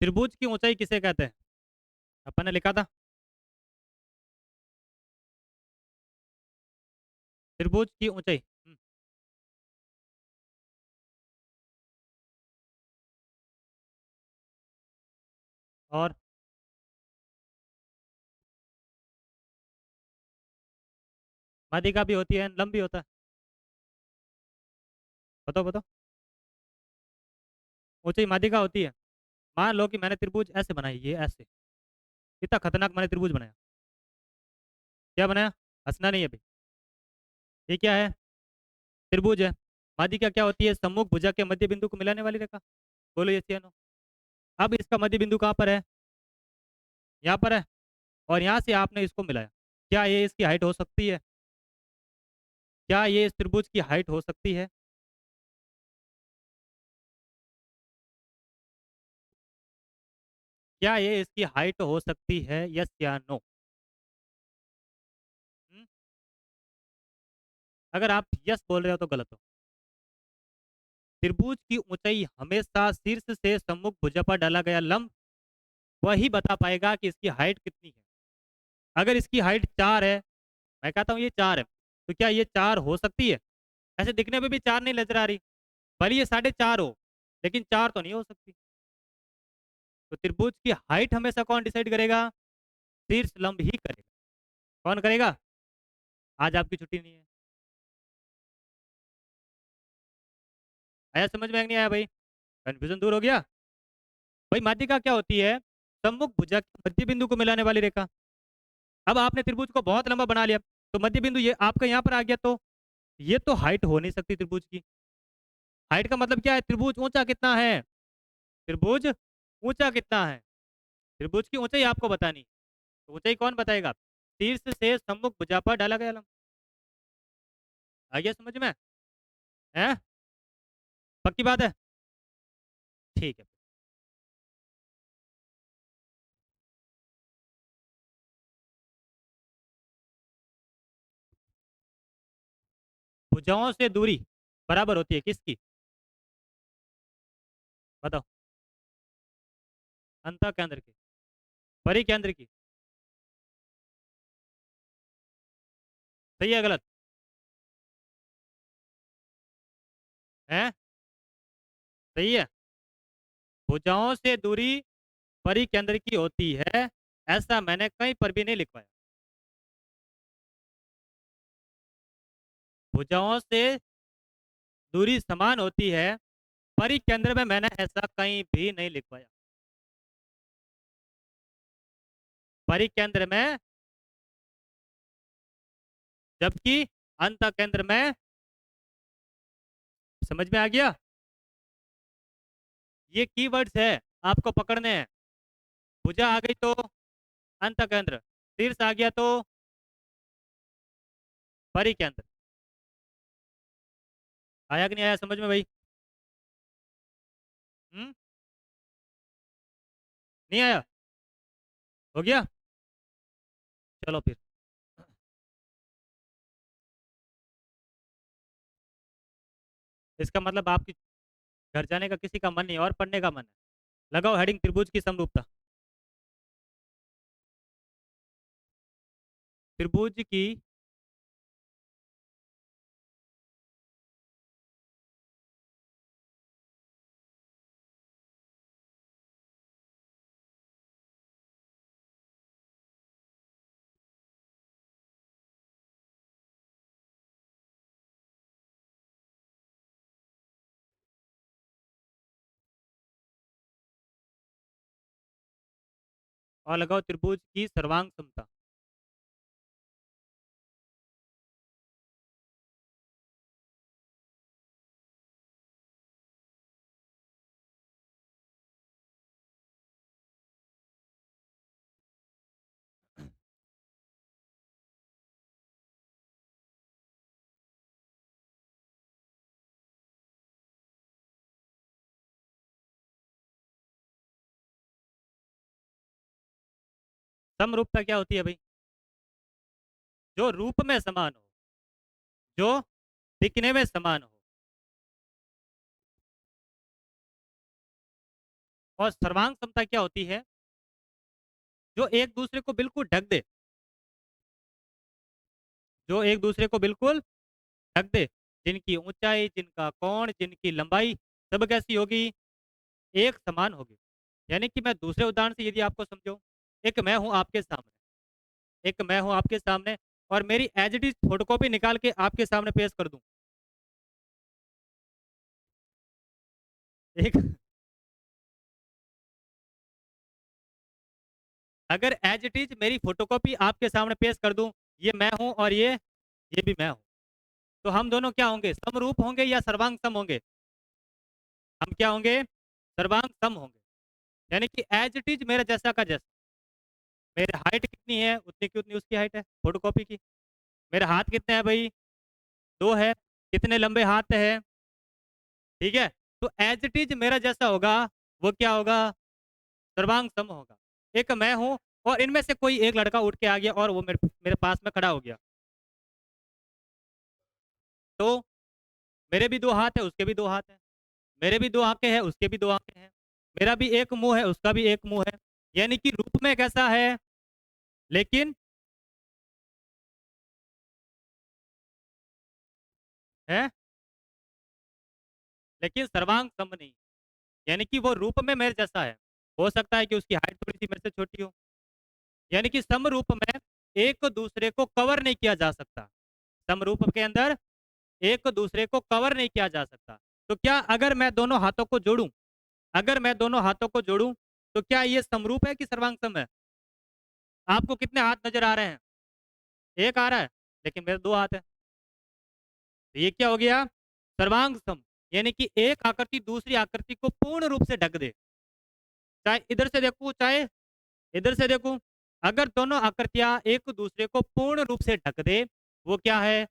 त्रिभुज की ऊंचाई किसे कहते हैं? अपन ने लिखा था। त्रिभुज की ऊंचाई। और माध्यिका भी होती है, लंबी होता है। बताओ बताओ। ऊंचाई माध्यिका होती है। मान लो कि मैंने त्रिभुज ऐसे बनाई, ये ऐसे। कितना खतरनाक मैंने त्रिभुज बनाया। क्या बनाया? हंसना नहीं है भाई। ये क्या है? त्रिभुज है। माध्यिका क्या होती है? सम्मुख भुजा के मध्य बिंदु को मिलाने वाली रेखा। बोलो ये नो। अब इसका मध्य बिंदु कहाँ पर है? यहाँ पर है। और यहाँ से आपने इसको मिलाया। क्या ये इसकी हाइट हो सकती है? क्या ये इस त्रिभुज की हाइट हो सकती है? क्या ये इसकी हाइट हो सकती है, यस या नो? हम्म, अगर आप यस बोल रहे हो तो गलत हो। त्रिभुज की ऊंचाई हमेशा शीर्ष से सम्मुख भुजा पर डाला गया लंब वही बता पाएगा कि इसकी हाइट कितनी है। अगर इसकी हाइट 4 है, मैं कहता हूँ ये 4 है, तो क्या ये 4 हो सकती है? ऐसे दिखने में भी 4 नहीं नजर आ रही, भले ये 4.5 हो, लेकिन 4 तो नहीं हो सकती। तो त्रिभुज की हाइट हमेशा कौन डिसाइड करेगा? शीर्ष लंब ही करेगा। कौन करेगा? आज आपकी छुट्टी नहीं है। आया समझ में? नहीं आया भाई? कंफ्यूजन दूर हो गया? भाई माध्यिका क्या होती है? सम्मुख भुजा के मध्य बिंदु को मिलाने वाली रेखा। अब आपने त्रिभुज को बहुत लंबा बना लिया, तो मध्य बिंदु ये आपका यहाँ पर आ गया, तो ये तो हाइट हो नहीं सकती त्रिभुज की। हाइट का मतलब क्या है? त्रिभुज ऊंचा कितना है? त्रिभुज ऊंचा कितना है? त्रिभुज की ऊंचाई आपको बतानी, तो ऊंचाई कौन बताएगा? शीर्ष से सम्मुख भुजा पर डाला गया लंब। आ गया समझ में? है? पक्की बात है? ठीक है। भुजाओं से दूरी बराबर होती है किसकी? बताओ। अंत केंद्र की, परिकेंद्र की। सही है गलत? है? सही है। भुजाओं से दूरी परिकेंद्र की होती है, ऐसा मैंने कहीं पर भी नहीं लिखवाया। भुजाओं से दूरी समान होती है, परिकेंद्र में मैंने ऐसा कहीं भी नहीं लिखवाया। परिकेंद्र में, जबकि अंत केंद्र में। समझ में आ गया? ये कीवर्ड्स है, आपको पकड़ने हैं। भुजा आ गई तो अंत केंद्र, शीर्ष आ गया तो परिकेंद्र। आया कि नहीं आया समझ में भाई? हम्म, नहीं आया? हो गया? चलो फिर। इसका मतलब आपकी घर जाने का किसी का मन नहीं है और पढ़ने का मन है। लगाओ हेडिंग त्रिभुज की समरूपता। त्रिभुज की और लगाओ त्रिभुज की सर्वांग समता। समरूपता क्या होती है भाई? जो रूप में समान हो, जो दिखने में समान हो। और सर्वांग समता क्या होती है? जो एक दूसरे को बिल्कुल ढक दे। जो एक दूसरे को बिल्कुल ढक दे, जिनकी ऊंचाई, जिनका कोण, जिनकी लंबाई, सब कैसी होगी? एक समान होगी। यानी कि मैं दूसरे उदाहरण से यदि आपको समझो, एक मैं हूं आपके सामने, एक मैं हूं आपके सामने, और मेरी एज इट इज फोटोकॉपी निकाल के आपके सामने पेश कर दूं। एक, अगर एज इट इज मेरी फोटोकॉपी आपके सामने पेश कर दूं, ये मैं हूं और ये भी मैं हूं, तो हम दोनों क्या होंगे? समरूप होंगे या सर्वांग सम होंगे? हम क्या होंगे? सर्वांग सम होंगे। यानी कि एज इट इज मेरा जैसा का जैसा। मेरी हाइट कितनी है, उतनी की उतनी उसकी हाइट है फोटोकॉपी की। मेरे हाथ कितने हैं भाई? 2 है, कितने लंबे हाथ है, ठीक है। तो एज इट इज मेरा जैसा होगा वो क्या होगा, सर्वांग सम होगा। एक मैं हूं और इनमें से कोई एक लड़का उठ के आ गया और वो मेरे मेरे पास में खड़ा हो गया, तो मेरे भी 2 हाथ है, उसके भी 2 हाथ है, मेरे भी 2 आंखें हैं, उसके भी 2 आंखें हैं, मेरा भी एक मुंह है, उसका भी एक मुंह है, यानी कि रूप में कैसा है, लेकिन है, लेकिन सर्वांग सम नहीं, यानी कि वो रूप में मेरे जैसा है। हो सकता है कि उसकी हाइट थोड़ी सी मेरे से छोटी हो, यानी कि सम रूप में एक दूसरे को कवर नहीं किया जा सकता, सम रूप के अंदर एक दूसरे को कवर नहीं किया जा सकता। तो क्या अगर मैं दोनों हाथों को जोड़ूं, अगर मैं दोनों हाथों को जोड़ूं तो क्या ये समरूप है कि सर्वांग सम है? आपको कितने हाथ नजर आ रहे हैं? एक आ रहा है, लेकिन मेरे 2 हाथ है, तो ये क्या हो गया, सर्वांग सम, यानी कि एक आकृति दूसरी आकृति को पूर्ण रूप से ढक दे, चाहे इधर से देखूं चाहे इधर से देखूं, अगर दोनों आकृतियां एक दूसरे को पूर्ण रूप से ढक दे, वो क्या है,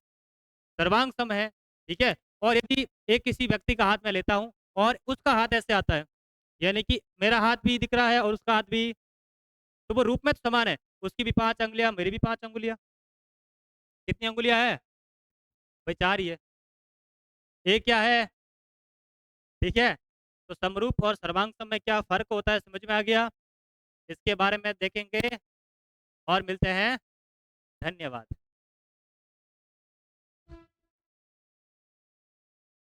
सर्वांग सम है, ठीक है। और यदि एक किसी व्यक्ति का हाथ मैं लेता हूं और उसका हाथ ऐसे आता है, यानी कि मेरा हाथ भी दिख रहा है और उसका हाथ भी, तो वो रूप में तो समान है, उसकी भी 5 अंगुलियां, मेरी भी 5 अंगुलियां, कितनी अंगुलियां है भाई, 4 ही है, एक क्या है, ठीक है। तो समरूप और सर्वांग में क्या फर्क होता है, समझ में आ गया? इसके बारे में देखेंगे और मिलते हैं, धन्यवाद।